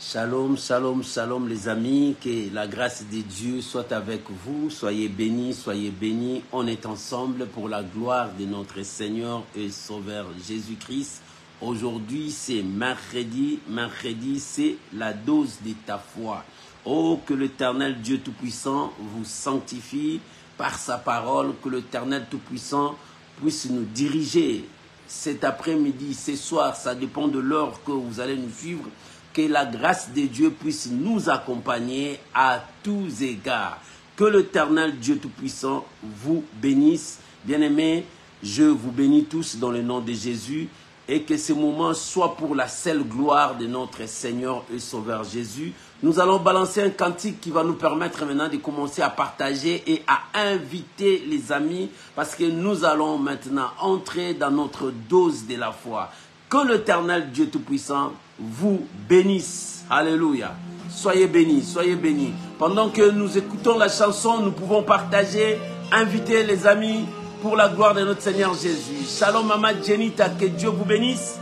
Shalom, shalom, shalom les amis, que la grâce de Dieu soit avec vous, soyez bénis, on est ensemble pour la gloire de notre Seigneur et Sauveur Jésus-Christ. Aujourd'hui c'est mercredi, c'est la dose de ta foi. Oh, que l'Éternel Dieu Tout-Puissant vous sanctifie par sa parole, que l'Éternel Tout-Puissant puisse nous diriger cet après-midi, ce soir, ça dépend de l'heure que vous allez nous suivre. Que la grâce de Dieu puisse nous accompagner à tous égards. Que l'Éternel Dieu Tout-Puissant vous bénisse. Bien-aimés, je vous bénis tous dans le nom de Jésus et que ce moment soit pour la seule gloire de notre Seigneur et Sauveur Jésus. Nous allons balancer un cantique qui va nous permettre maintenant de commencer à partager et à inviter les amis parce que nous allons maintenant entrer dans notre dose de la foi. Que l'Éternel Dieu Tout-Puissant vous bénisse. Alléluia. Soyez bénis, soyez bénis. Pendant que nous écoutons la chanson, nous pouvons partager, inviter les amis pour la gloire de notre Seigneur Jésus. Shalom Mama Jenita, que Dieu vous bénisse.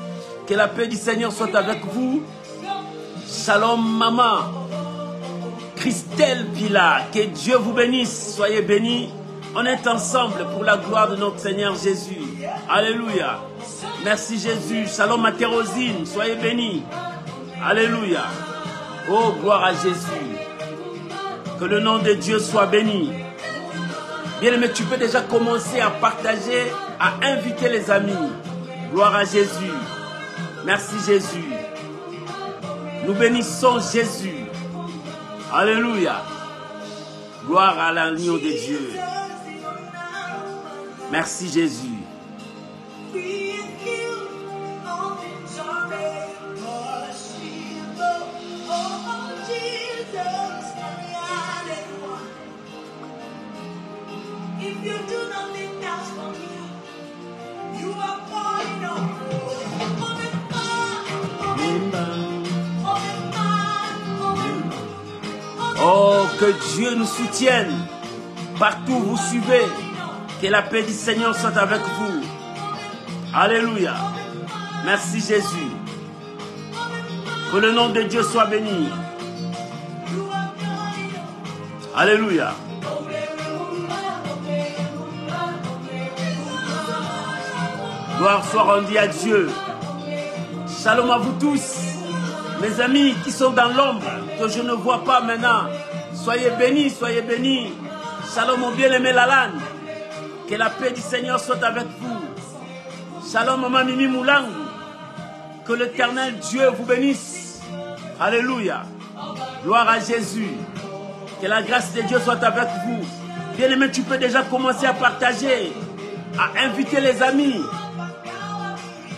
Que la paix du Seigneur soit avec vous. Shalom Maman Christelle Villa, que Dieu vous bénisse. Soyez bénis. On est ensemble pour la gloire de notre Seigneur Jésus. Alléluia. Merci Jésus. Shalom à Thérosine. Soyez bénis. Alléluia. Oh, gloire à Jésus. Que le nom de Dieu soit béni. Bien aimé, tu peux déjà commencer à partager, à inviter les amis. Gloire à Jésus. Merci Jésus. Nous bénissons Jésus. Alléluia. Gloire à l'agneau de Dieu. Merci Jésus. Oh, que Dieu nous soutienne. Partout où vous suivez. Que la paix du Seigneur soit avec vous. Alléluia. Merci Jésus. Que le nom de Dieu soit béni. Alléluia. Gloire soit rendue à Dieu. Shalom à vous tous. Mes amis qui sont dans l'ombre, que je ne vois pas maintenant. Soyez bénis, soyez bénis. Shalom mon bien-aimé Lalane. Que la paix du Seigneur soit avec vous. Shalom Maman Mimi Moulangu. Que l'Éternel Dieu vous bénisse. Alléluia. Gloire à Jésus. Que la grâce de Dieu soit avec vous. Bien-aimé, tu peux déjà commencer à partager, à inviter les amis.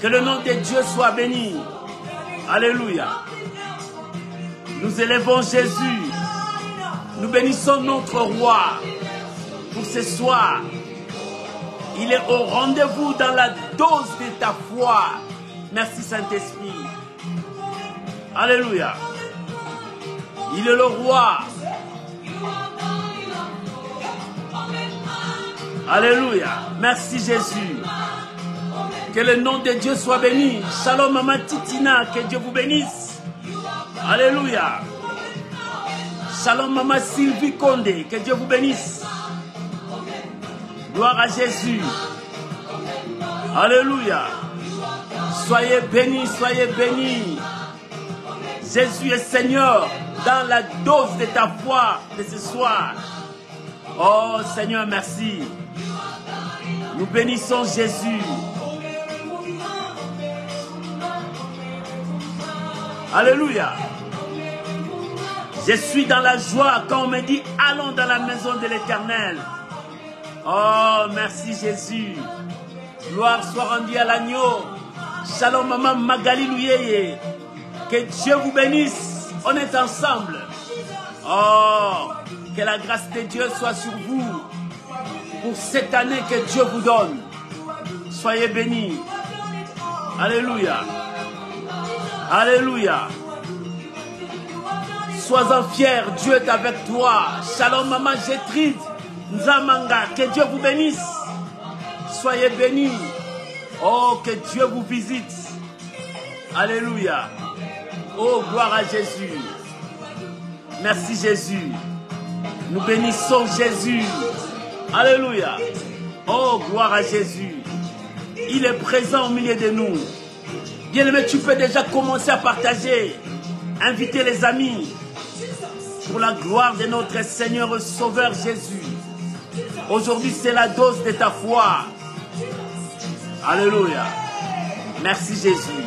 Que le nom de Dieu soit béni. Alléluia. Nous élevons Jésus. Nous bénissons notre roi pour ce soir. Il est au rendez-vous dans la dose de ta foi. Merci Saint-Esprit. Alléluia. Il est le roi. Alléluia. Merci Jésus. Que le nom de Dieu soit béni. Shalom Maman Titina. Que Dieu vous bénisse. Alléluia. Shalom Maman Sylvie Condé. Que Dieu vous bénisse. Gloire à Jésus. Alléluia. Soyez bénis, soyez bénis. Jésus est Seigneur dans la dose de ta foi de ce soir. Oh Seigneur, merci. Nous bénissons Jésus. Alléluia. Je suis dans la joie quand on me dit allons dans la maison de l'Éternel. Oh, merci Jésus. Gloire soit rendue à l'agneau. Shalom Maman Magali Louyeye. Que Dieu vous bénisse. On est ensemble. Oh, que la grâce de Dieu soit sur vous. Pour cette année que Dieu vous donne. Soyez bénis. Alléluia. Alléluia. Sois-en fier. Dieu est avec toi. Shalom Maman Gétrude. Nzamanga, que Dieu vous bénisse. Soyez bénis. Oh, que Dieu vous visite. Alléluia. Oh, gloire à Jésus. Merci Jésus. Nous bénissons Jésus. Alléluia. Oh, gloire à Jésus. Il est présent au milieu de nous. Bien-aimé, tu peux déjà commencer à partager. Inviter les amis. Pour la gloire de notre Seigneur et Sauveur Jésus. Aujourd'hui, c'est la dose de ta foi. Alléluia. Merci Jésus.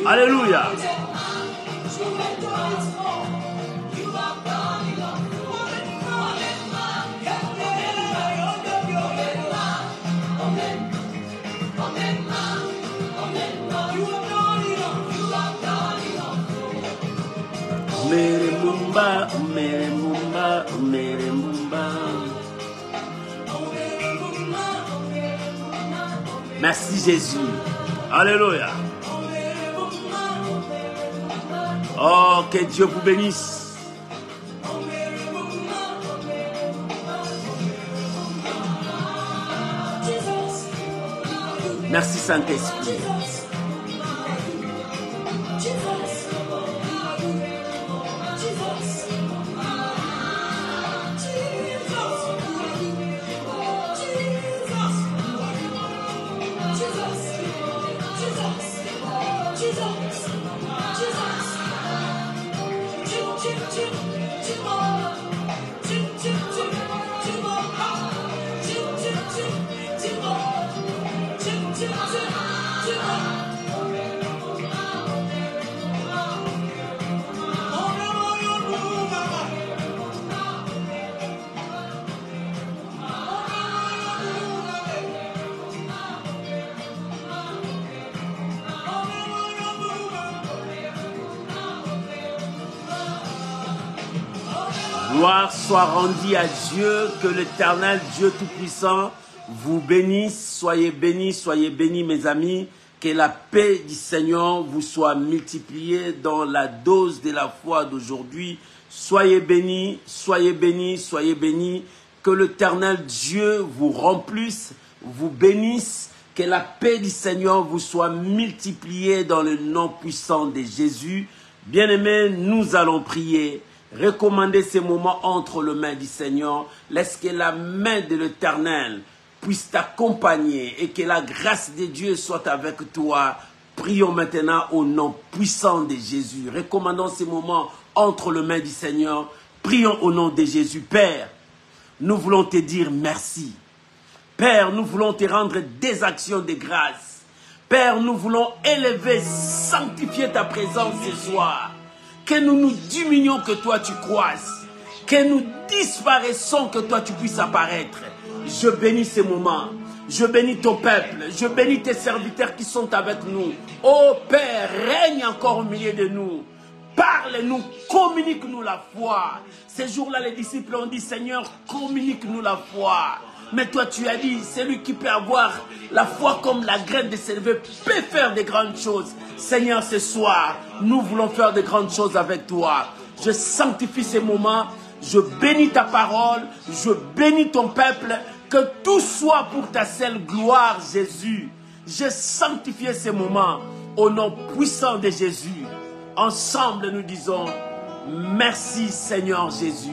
Alléluia. Meremumba, meremumba, meremumba. Merci Jésus. Alléluia. Oh, que Dieu vous bénisse. Merci Saint-Esprit. Gloire soit rendue à Dieu, que l'Éternel Dieu Tout-Puissant vous bénisse. Soyez bénis mes amis. Que la paix du Seigneur vous soit multipliée dans la dose de la foi d'aujourd'hui. Soyez bénis, soyez bénis, soyez bénis. Que l'Éternel Dieu vous remplisse, vous bénisse. Que la paix du Seigneur vous soit multipliée dans le nom puissant de Jésus. Bien-aimés, nous allons prier. Recommandez ces moments entre les mains du Seigneur. Laisse que la main de l'Éternel puisse t'accompagner et que la grâce de Dieu soit avec toi. Prions maintenant au nom puissant de Jésus. Recommandons ces moments entre les mains du Seigneur. Prions au nom de Jésus. Père, nous voulons te dire merci. Père, nous voulons te rendre des actions de grâce. Père, nous voulons élever, sanctifier ta présence ce soir. Que nous nous diminuions, que toi tu croisses. Que nous disparaissons, que toi tu puisses apparaître. Je bénis ces moments. Je bénis ton peuple. Je bénis tes serviteurs qui sont avec nous. Ô Père, règne encore au milieu de nous. Parle-nous, communique-nous la foi. Ces jours-là, les disciples ont dit, Seigneur, communique-nous la foi. Mais toi, tu as dit, celui qui peut avoir la foi comme la graine de s'élever peut faire de grandes choses. Seigneur, ce soir, nous voulons faire de grandes choses avec toi. Je sanctifie ces moments. Je bénis ta parole. Je bénis ton peuple. Que tout soit pour ta seule gloire, Jésus. Je sanctifie ces moments au nom puissant de Jésus. Ensemble, nous disons, merci Seigneur Jésus.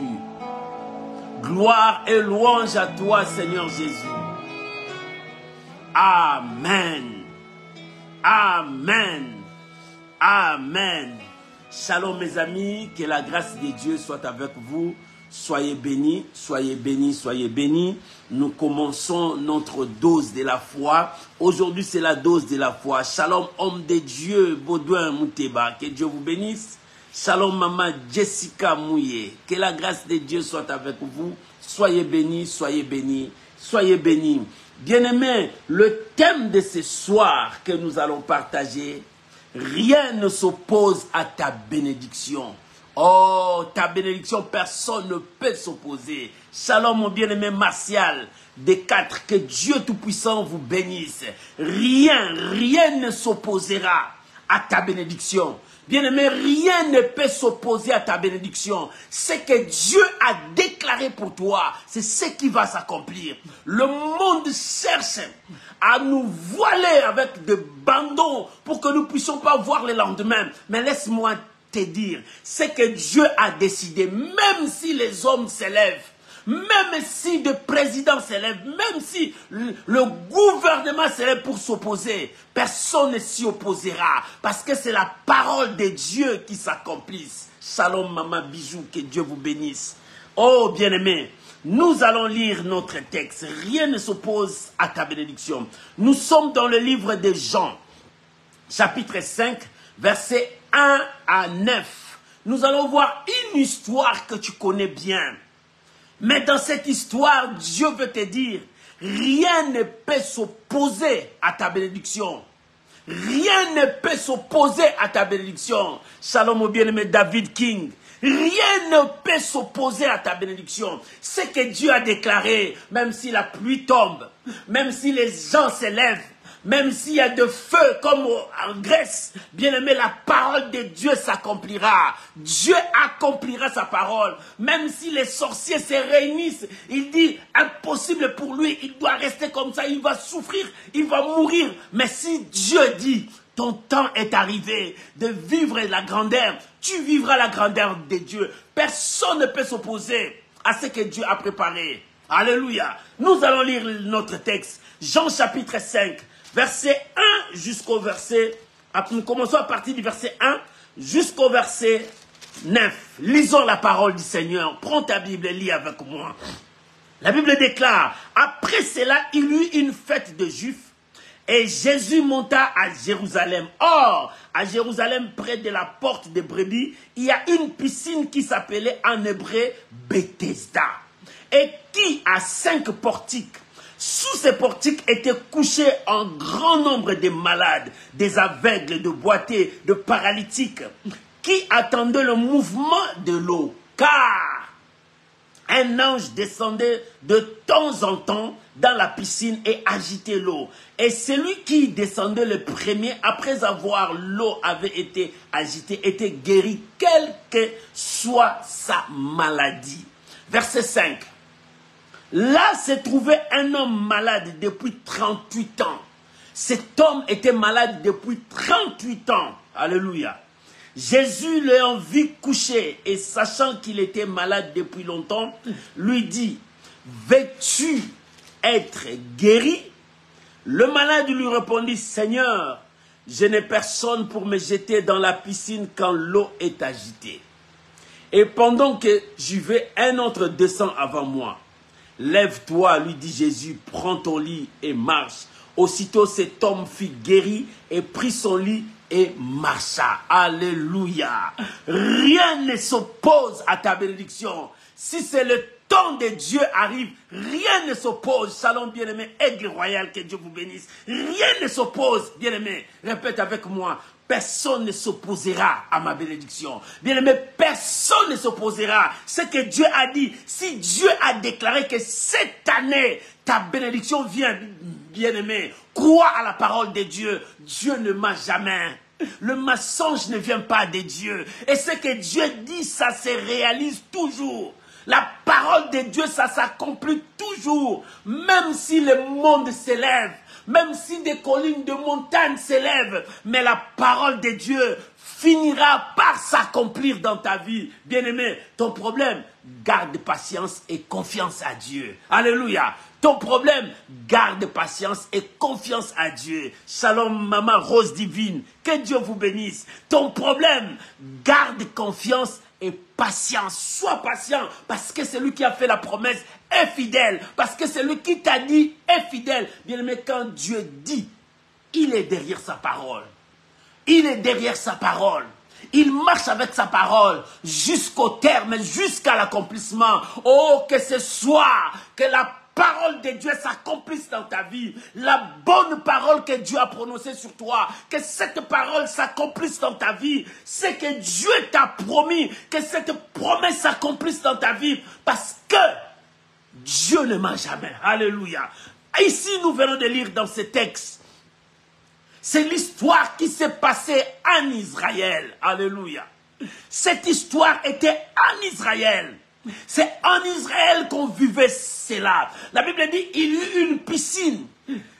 Gloire et louange à toi, Seigneur Jésus. Amen. Amen. Amen. Shalom mes amis, que la grâce de Dieu soit avec vous. Soyez bénis, soyez bénis, soyez bénis. Nous commençons notre dose de la foi. Aujourd'hui, c'est la dose de la foi. Shalom, homme de Dieu, Baudouin Mouteba. Que Dieu vous bénisse. Shalom, maman Jessica Mouye. Que la grâce de Dieu soit avec vous. Soyez bénis, soyez bénis, soyez bénis. Bien-aimés, le thème de ce soir que nous allons partager, rien ne s'oppose à ta bénédiction. Oh, ta bénédiction, personne ne peut s'opposer. Shalom, mon bien-aimé Martial, des 4, que Dieu Tout-Puissant vous bénisse. Rien ne s'opposera à ta bénédiction. Bien-aimé, rien ne peut s'opposer à ta bénédiction. Ce que Dieu a déclaré pour toi, c'est ce qui va s'accomplir. Le monde cherche à nous voiler avec des bandeaux pour que nous ne puissions pas voir le lendemain. Mais laisse-moi te dire, ce que Dieu a décidé, même si les hommes s'élèvent, même si le président s'élève, même si le gouvernement s'élève pour s'opposer, personne ne s'y opposera. Parce que c'est la parole de Dieu qui s'accomplisse. Shalom, maman, bisous, que Dieu vous bénisse. Oh, bien-aimé, nous allons lire notre texte. Rien ne s'oppose à ta bénédiction. Nous sommes dans le livre de Jean, chapitre 5, versets 1 à 9. Nous allons voir une histoire que tu connais bien. Mais dans cette histoire, Dieu veut te dire, rien ne peut s'opposer à ta bénédiction. Rien ne peut s'opposer à ta bénédiction. Shalom au bien-aimé David King. Rien ne peut s'opposer à ta bénédiction. Ce que Dieu a déclaré, même si la pluie tombe, même si les gens s'élèvent, même s'il y a de feu comme en Grèce, bien-aimé, la parole de Dieu s'accomplira. Dieu accomplira sa parole. Même si les sorciers se réunissent, il dit, impossible pour lui, il doit rester comme ça, il va souffrir, il va mourir. Mais si Dieu dit, ton temps est arrivé de vivre la grandeur, tu vivras la grandeur de Dieu. Personne ne peut s'opposer à ce que Dieu a préparé. Alléluia. Nous allons lire notre texte. Jean chapitre 5. Verset 1 jusqu'au verset... Nous commençons à partir du verset 1 jusqu'au verset 9. Lisons la parole du Seigneur. Prends ta Bible et lis avec moi. La Bible déclare, après cela, il y eut une fête de Juifs et Jésus monta à Jérusalem. Or, à Jérusalem, près de la porte des brebis, il y a une piscine qui s'appelait en hébreu Bethesda et qui a 5 portiques. Sous ces portiques étaient couchés un grand nombre de malades, des aveugles, de boiteux, de paralytiques, qui attendaient le mouvement de l'eau. Car un ange descendait de temps en temps dans la piscine et agitait l'eau. Et celui qui descendait le premier, après avoir l'eau avait été agitée, était guéri, quelle que soit sa maladie. Verset 5. Là se trouvait un homme malade depuis 38 ans. Cet homme était malade depuis 38 ans. Alléluia. Jésus l'ayant vu coucher et sachant qu'il était malade depuis longtemps, lui dit, veux-tu être guéri? Le malade lui répondit, Seigneur, je n'ai personne pour me jeter dans la piscine quand l'eau est agitée. Et pendant que j'y vais, un autre descend avant moi. Lève-toi, lui dit Jésus, prends ton lit et marche. Aussitôt cet homme fut guéri et prit son lit et marcha. Alléluia. Rien ne s'oppose à ta bénédiction. Si c'est le temps de Dieu arrive, rien ne s'oppose. Shalom bien-aimé, aigle royal, que Dieu vous bénisse. Rien ne s'oppose, bien-aimé. Répète avec moi. Personne ne s'opposera à ma bénédiction. Bien-aimé, personne ne s'opposera. Ce que Dieu a dit, si Dieu a déclaré que cette année, ta bénédiction vient, bien-aimé, crois à la parole de Dieu. Dieu ne ment jamais. Le mensonge ne vient pas de Dieu. Et ce que Dieu dit, ça se réalise toujours. La parole de Dieu, ça s'accomplit toujours. Même si le monde s'élève, même si des collines de montagnes s'élèvent, mais la parole de Dieu finira par s'accomplir dans ta vie. Bien-aimé, ton problème, garde patience et confiance à Dieu. Alléluia. Ton problème, garde patience et confiance à Dieu. Shalom, maman rose divine. Que Dieu vous bénisse. Ton problème, garde confiance et patience. Sois patient parce que celui qui a fait la promesse est fidèle. Parce que celui qui t'a dit est fidèle. Bien aimé, quand Dieu dit, il est derrière sa parole. Il est derrière sa parole. Il marche avec sa parole jusqu'au terme, jusqu'à l'accomplissement. Oh, que ce soit, que la parole de Dieu s'accomplisse dans ta vie. La bonne parole que Dieu a prononcée sur toi, que cette parole s'accomplisse dans ta vie. C'est que Dieu t'a promis, que cette promesse s'accomplisse dans ta vie. Parce que Dieu ne ment jamais. Alléluia. Ici, nous venons de lire dans ce texte C'est l'histoire qui s'est passée en Israël. Alléluia. Cette histoire était en Israël. C'est en Israël qu'on vivait cela. La Bible dit, il y eut une piscine.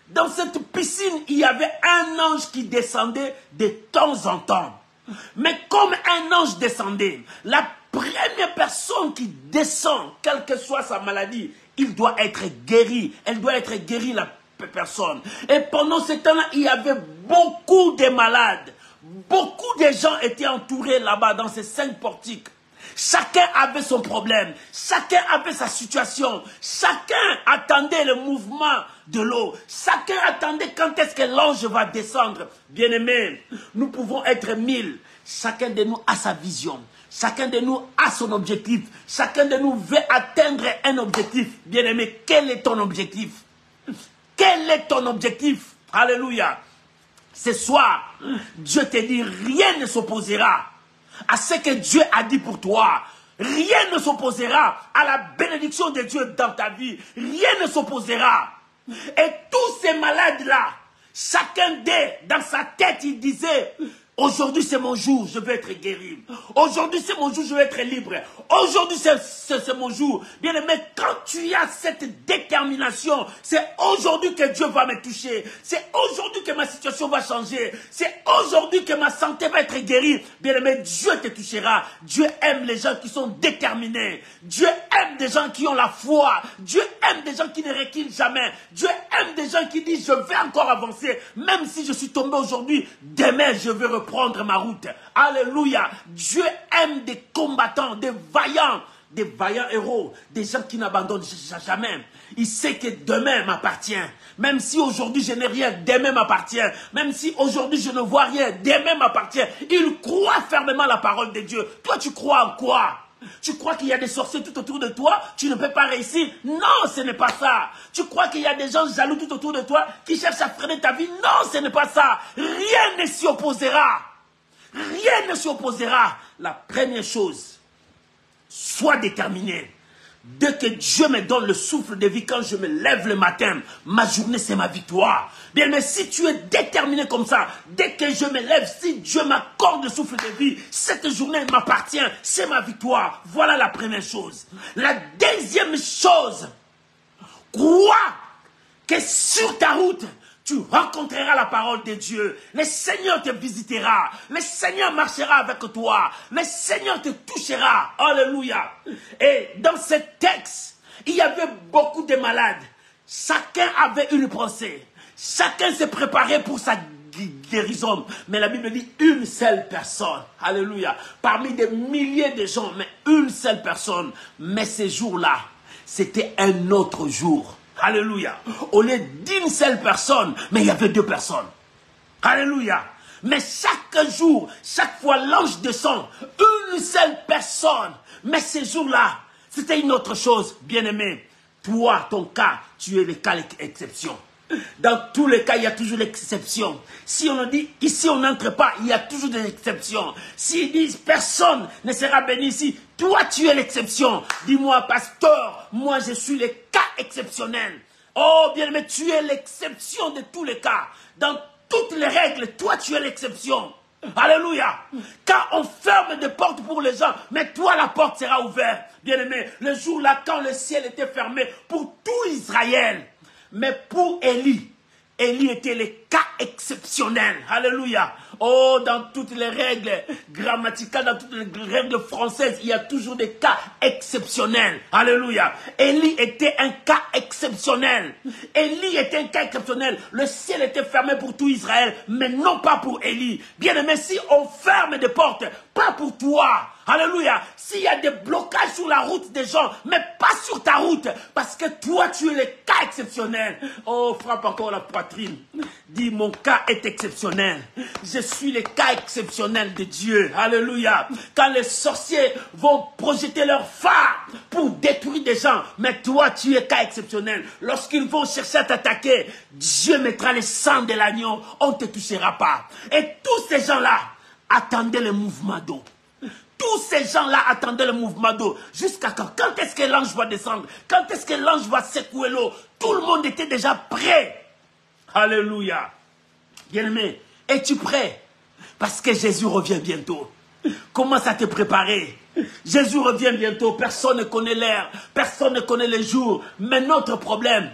Dans cette piscine, il y avait un ange qui descendait de temps en temps. Mais comme un ange descendait, la première personne qui descend, quelle que soit sa maladie, il doit être guéri. Elle doit être guérie, la personne. Et pendant ce temps-là, il y avait beaucoup de malades. Beaucoup de gens étaient entourés là-bas dans ces 5 portiques. Chacun avait son problème. Chacun avait sa situation. Chacun attendait le mouvement de l'eau. Chacun attendait quand est-ce que l'ange va descendre. Bien-aimés, nous pouvons être 1000. Chacun de nous a sa vision. Chacun de nous a son objectif. Chacun de nous veut atteindre un objectif. Bien-aimé, quel est ton objectif? Quel est ton objectif? Alléluia. Ce soir, Dieu te dit, rien ne s'opposera à ce que Dieu a dit pour toi. Rien ne s'opposera à la bénédiction de Dieu dans ta vie. Rien ne s'opposera. Et tous ces malades-là, chacun d'eux, dans sa tête, il disait, aujourd'hui c'est mon jour, je vais être guéri. Aujourd'hui c'est mon jour, je vais être libre. Aujourd'hui c'est mon jour. Bien aimé, quand tu as cette détermination, c'est aujourd'hui que Dieu va me toucher. C'est aujourd'hui que ma situation va changer. C'est aujourd'hui que ma santé va être guérie. Bien aimé, Dieu te touchera. Dieu aime les gens qui sont déterminés. Dieu aime des gens qui ont la foi. Dieu aime des gens qui ne reculent jamais. Dieu aime des gens qui disent, je vais encore avancer. Même si je suis tombé aujourd'hui, demain je vais reprendre ma route. Alléluia. Dieu aime des combattants, des vaillants héros, des gens qui n'abandonnent jamais. Il sait que demain m'appartient. Même si aujourd'hui je n'ai rien, demain m'appartient. Même si aujourd'hui je ne vois rien, demain m'appartient. Il croit fermement la parole de Dieu. Toi, tu crois en quoi? Tu crois qu'il y a des sorciers tout autour de toi? Tu ne peux pas réussir? Non, ce n'est pas ça. Tu crois qu'il y a des gens jaloux tout autour de toi qui cherchent à freiner ta vie? Non, ce n'est pas ça. Rien ne s'y opposera. Rien ne s'y opposera. La première chose, sois déterminé. Dès que Dieu me donne le souffle de vie, quand je me lève le matin, ma journée c'est ma victoire. Bien, mais si tu es déterminé comme ça, dès que je me lève, si Dieu m'accorde le souffle de vie, cette journée m'appartient, c'est ma victoire. Voilà la première chose. La deuxième chose, crois que sur ta route, tu rencontreras la parole de Dieu. Le Seigneur te visitera. Le Seigneur marchera avec toi. Le Seigneur te touchera. Alléluia. Et dans ce texte, il y avait beaucoup de malades. Chacun avait une pensée. Chacun s'est préparé pour sa guérison. Mais la Bible dit une seule personne. Alléluia. Parmi des milliers de gens, mais une seule personne. Mais ce jour-là, c'était un autre jour. Alléluia. Au lieu d'une seule personne, mais il y avait 2 personnes. Alléluia. Mais chaque jour, chaque fois l'ange descend, une seule personne. Mais ce jour-là, c'était une autre chose, bien-aimé. Toi, ton cas, tu es le cas d'exception. Dans tous les cas, il y a toujours l'exception. Si on dit, ici on n'entre pas, il y a toujours des exceptions. S'ils disent, personne ne sera béni ici, toi tu es l'exception. Dis-moi, pasteur, moi je suis le cas exceptionnel. Oh bien, mais tu es l'exception de tous les cas. Dans toutes les règles, toi tu es l'exception. Alléluia. Quand on ferme des portes pour les gens, mais toi la porte sera ouverte. Bien aimé, le jour-là, quand le ciel était fermé pour tout Israël, mais pour Élie, Élie était le cas exceptionnel. Alléluia. Oh, dans toutes les règles grammaticales, dans toutes les règles françaises, il y a toujours des cas exceptionnels. Alléluia. Élie était un cas exceptionnel. Élie était un cas exceptionnel. Le ciel était fermé pour tout Israël, mais non pas pour Élie. Bien aimé, si on ferme des portes, pas pour toi. Alléluia. S'il y a des blocages sur la route des gens, mais pas sur ta route, parce que toi, tu es le cas exceptionnel. Oh, frappe encore la poitrine. Dis, mon cas est exceptionnel. Je suis le cas exceptionnel de Dieu. Alléluia. Quand les sorciers vont projeter leur phare pour détruire des gens, mais toi, tu es cas exceptionnel. Lorsqu'ils vont chercher à t'attaquer, Dieu mettra le sang de l'agneau. On ne te touchera pas. Et tous ces gens-là attendaient le mouvement d'eau. Tous ces gens-là attendaient le mouvement d'eau. Jusqu'à quand? Quand est-ce que l'ange va descendre? Quand est-ce que l'ange va secouer l'eau? Tout le monde était déjà prêt. Alléluia. Bien-aimé, es-tu prêt? Parce que Jésus revient bientôt. Commence à te préparer. Jésus revient bientôt. Personne ne connaît l'heure. Personne ne connaît le jour. Mais notre problème,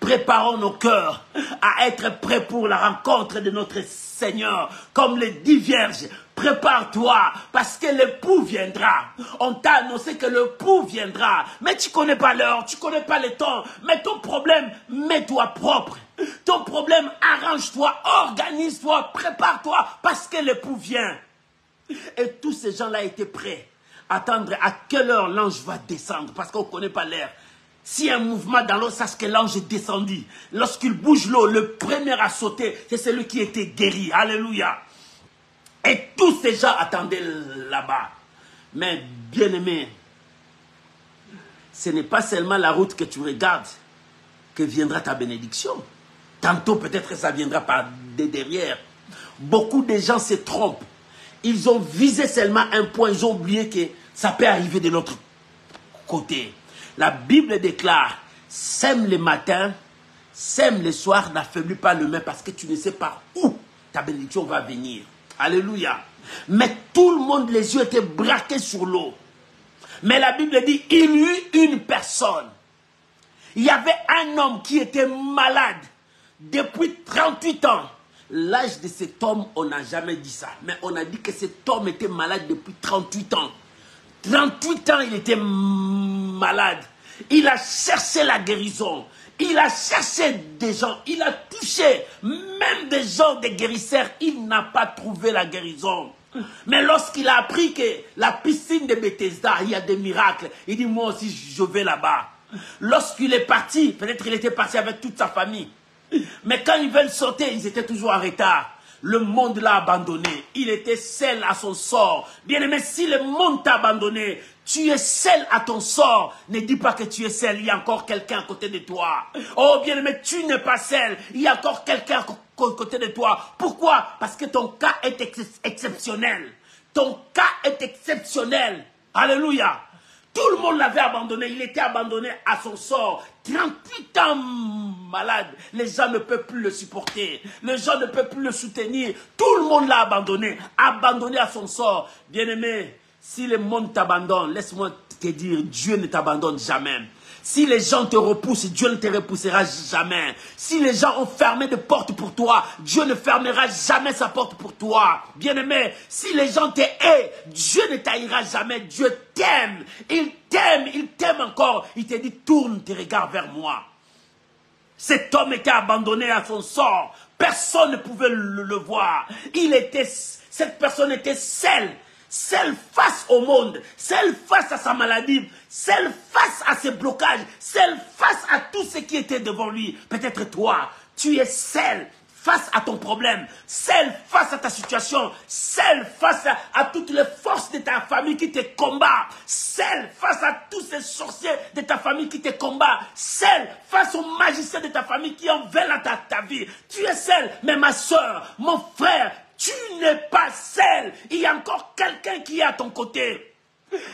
préparons nos cœurs à être prêts pour la rencontre de notre Seigneur. Comme les 10 vierges, prépare-toi parce que l'époux viendra. On t'a annoncé que l'époux viendra. Mais tu ne connais pas l'heure, tu ne connais pas le temps. Mais ton problème, mets-toi propre. Ton problème, arrange-toi, organise-toi, prépare-toi parce que l'époux vient. Et tous ces gens-là étaient prêts à attendre à quelle heure l'ange va descendre parce qu'on ne connaît pas l'heure. S'il y a un mouvement dans l'eau, sache que l'ange est descendu. Lorsqu'il bouge l'eau, le premier à sauter, c'est celui qui était guéri. Alléluia. Et tous ces gens attendaient là-bas. Mais bien aimé, ce n'est pas seulement la route que tu regardes que viendra ta bénédiction. Tantôt peut-être que ça viendra par derrière. Beaucoup de gens se trompent. Ils ont visé seulement un point. Ils ont oublié que ça peut arriver de l'autre côté. La Bible déclare, sème le matin, sème le soir, n'affaiblis pas le main parce que tu ne sais pas où ta bénédiction va venir. Alléluia. Mais tout le monde, les yeux étaient braqués sur l'eau. Mais la Bible dit, il y eut une personne. Il y avait un homme qui était malade depuis 38 ans. L'âge de cet homme, on n'a jamais dit ça. Mais on a dit que cet homme était malade depuis 38 ans. 38 ans, il était malade. Il a cherché la guérison. Il a cherché des gens. Il a touché même des gens, des guérisseurs. Il n'a pas trouvé la guérison. Mais lorsqu'il a appris que la piscine de Bethesda, il y a des miracles, il dit, moi aussi, je vais là-bas. Lorsqu'il est parti, peut-être il était parti avec toute sa famille. Mais quand ils veulent sauter, ils étaient toujours en retard. Le monde l'a abandonné. Il était seul à son sort. Bien-aimé, si le monde t'a abandonné, tu es seul à ton sort. Ne dis pas que tu es seul. Il y a encore quelqu'un à côté de toi. Oh, bien-aimé, tu n'es pas seul. Il y a encore quelqu'un à côté de toi. Pourquoi? Parce que ton cas est exceptionnel. Ton cas est exceptionnel. Alléluia. Tout le monde l'avait abandonné. Il était abandonné à son sort. 38 ans malade. Les gens ne peuvent plus le supporter. Les gens ne peuvent plus le soutenir. Tout le monde l'a abandonné. Abandonné à son sort. Bien-aimé, si le monde t'abandonne, laisse-moi te dire, Dieu ne t'abandonne jamais. Si les gens te repoussent, Dieu ne te repoussera jamais. Si les gens ont fermé des portes pour toi, Dieu ne fermera jamais sa porte pour toi. Bien-aimé, si les gens te haïssent, Dieu ne t'haïra jamais. Dieu t'aime. Il t'aime encore. Il te dit, tourne tes regards vers moi. Cet homme était abandonné à son sort. Personne ne pouvait le voir. Cette personne était seule. Seule face au monde, seule face à sa maladie, seule face à ses blocages, seule face à tout ce qui était devant lui. Peut-être toi, tu es seul face à ton problème, seul face à ta situation, seul face à toutes les forces de ta famille qui te combattent, seul face à tous ces sorciers de ta famille qui te combattent, seul face aux magiciens de ta famille qui en veulent à ta vie. Tu es seul, mais ma soeur, mon frère, tu n'es pas seul. Il y a encore quelqu'un qui est à ton côté.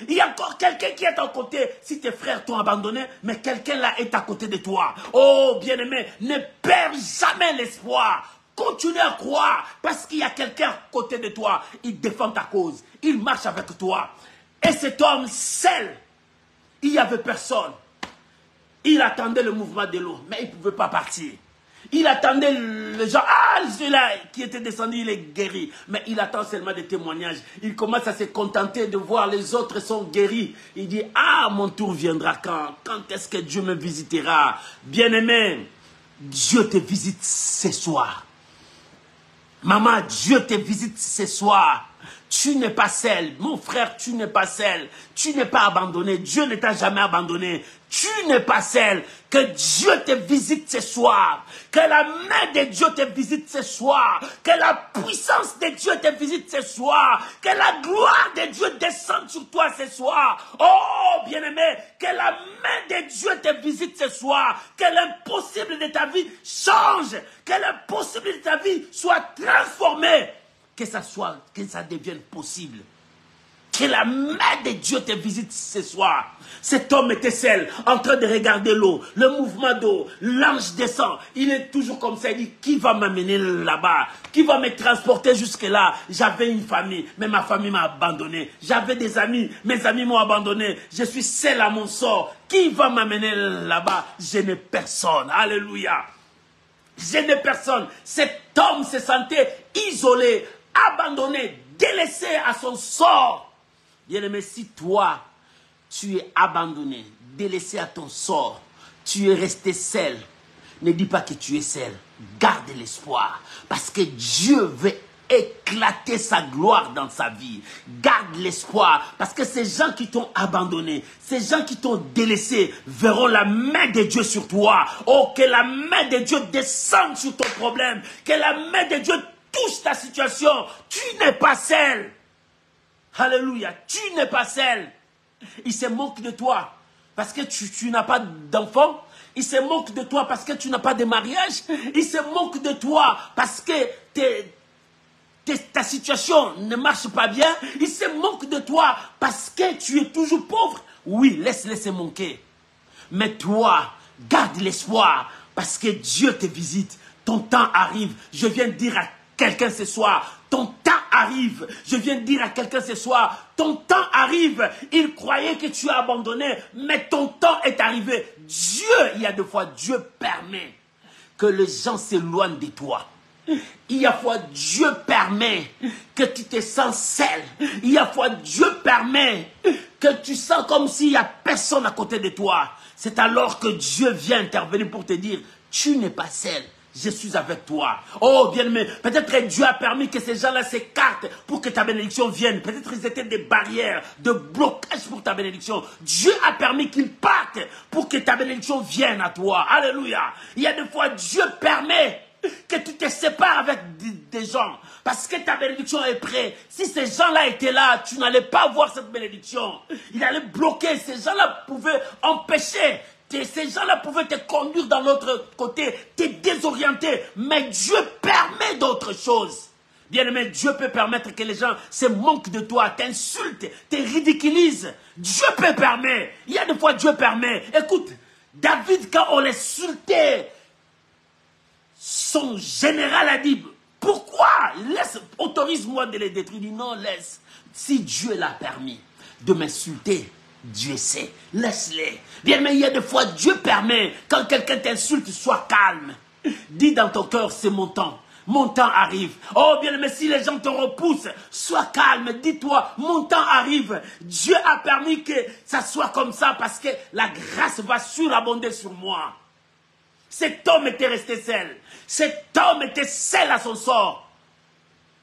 Il y a encore quelqu'un qui est à ton côté. Si tes frères t'ont abandonné, mais quelqu'un là est à côté de toi. Oh, bien-aimé, ne perds jamais l'espoir. Continue à croire parce qu'il y a quelqu'un à côté de toi. Il défend ta cause. Il marche avec toi. Et cet homme seul, il n'y avait personne. Il attendait le mouvement de l'eau, mais il ne pouvait pas partir. Il attendait les gens, celui-là qui était descendu, il est guéri. Mais il attend seulement des témoignages. Il commence à se contenter de voir les autres sont guéris. Il dit, mon tour viendra quand? Quand est-ce que Dieu me visitera? Bien-aimé, Dieu te visite ce soir. Maman, Dieu te visite ce soir. Tu n'es pas seul. Mon frère, tu n'es pas seul. Tu n'es pas abandonné. Dieu ne t'a jamais abandonné. Tu n'es pas seul. Que Dieu te visite ce soir. Que la main de Dieu te visite ce soir. Que la puissance de Dieu te visite ce soir. Que la gloire de Dieu descende sur toi ce soir. Oh, bien-aimé, que la main de Dieu te visite ce soir. Que l'impossible de ta vie change. Que l'impossible de ta vie soit transformé. Que ça devienne possible. Que la main de Dieu te visite ce soir. Cet homme était seul, en train de regarder l'eau, le mouvement d'eau, l'ange descend. Il est toujours comme ça, il dit, qui va m'amener là-bas? Qui va me transporter jusque-là? J'avais une famille, mais ma famille m'a abandonné. J'avais des amis, mes amis m'ont abandonné. Je suis seul à mon sort. Qui va m'amener là-bas? Je n'ai personne. Alléluia. Je n'ai personne. Cet homme se sentait isolé, abandonné, délaissé à son sort. Bien-aimé, si toi, tu es abandonné, délaissé à ton sort, tu es resté seul, ne dis pas que tu es seul. Garde l'espoir, parce que Dieu veut éclater sa gloire dans sa vie. Garde l'espoir, parce que ces gens qui t'ont abandonné, ces gens qui t'ont délaissé, verront la main de Dieu sur toi. Oh, que la main de Dieu descende sur ton problème, que la main de Dieu touche ta situation. Tu n'es pas seul. Alléluia, tu n'es pas seul. Il se moque de toi parce que tu n'as pas d'enfant. Il se moque de toi parce que tu n'as pas de mariage. Il se moque de toi parce que ta situation ne marche pas bien. Il se moque de toi parce que tu es toujours pauvre. Oui, laisse-les se moquer. Mais toi, garde l'espoir parce que Dieu te visite. Ton temps arrive. Je viens de dire à quelqu'un ce soir, ton temps arrive. Je viens de dire à quelqu'un ce soir, ton temps arrive. Il croyait que tu as abandonné, mais ton temps est arrivé. Dieu, il y a des fois, Dieu permet que les gens s'éloignent de toi. Il y a fois, Dieu permet que tu te sens seul. Il y a fois, Dieu permet que tu sens comme s'il n'y a personne à côté de toi. C'est alors que Dieu vient intervenir pour te dire, tu n'es pas seul. Je suis avec toi. Oh, bien-aimé, peut-être que Dieu a permis que ces gens-là s'écartent pour que ta bénédiction vienne. Peut-être qu'ils étaient des barrières, de blocage pour ta bénédiction. Dieu a permis qu'ils partent pour que ta bénédiction vienne à toi. Alléluia. Il y a des fois, Dieu permet que tu te sépares avec des gens parce que ta bénédiction est prête. Si ces gens-là étaient là, tu n'allais pas avoir cette bénédiction. Il allait bloquer. Ces gens-là pouvaient empêcher. Ces gens-là pouvaient te conduire dans l'autre côté, te désorienter. Mais Dieu permet d'autres choses. Bien-aimé, Dieu peut permettre que les gens se moquent de toi, t'insultent, te ridiculisent. Dieu peut permettre. Il y a des fois, Dieu permet. Écoute, David, quand on l'insultait, son général a dit, pourquoi? Autorise-moi de les détruire. Il dit, non, laisse. Si Dieu l'a permis de m'insulter, Dieu sait, laisse-les. Bien, mais il y a des fois, Dieu permet, quand quelqu'un t'insulte, sois calme. Dis dans ton cœur, c'est mon temps. Mon temps arrive. Oh bien, mais si les gens te repoussent, sois calme. Dis-toi, mon temps arrive. Dieu a permis que ça soit comme ça parce que la grâce va surabonder sur moi. Cet homme était resté seul. Cet homme était seul à son sort.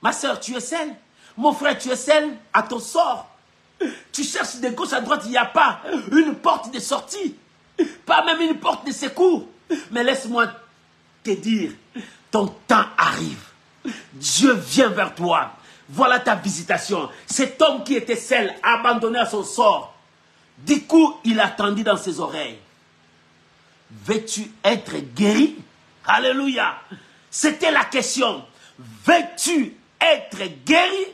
Ma soeur, tu es seul. Mon frère, tu es seul à ton sort. Tu cherches de gauche à droite, il n'y a pas une porte de sortie. Pas même une porte de secours. Mais laisse-moi te dire, ton temps arrive. Dieu vient vers toi. Voilà ta visitation. Cet homme qui était seul, abandonné à son sort. Du coup, il attendit dans ses oreilles. Veux-tu être guéri? Alléluia. C'était la question. Veux-tu être guéri?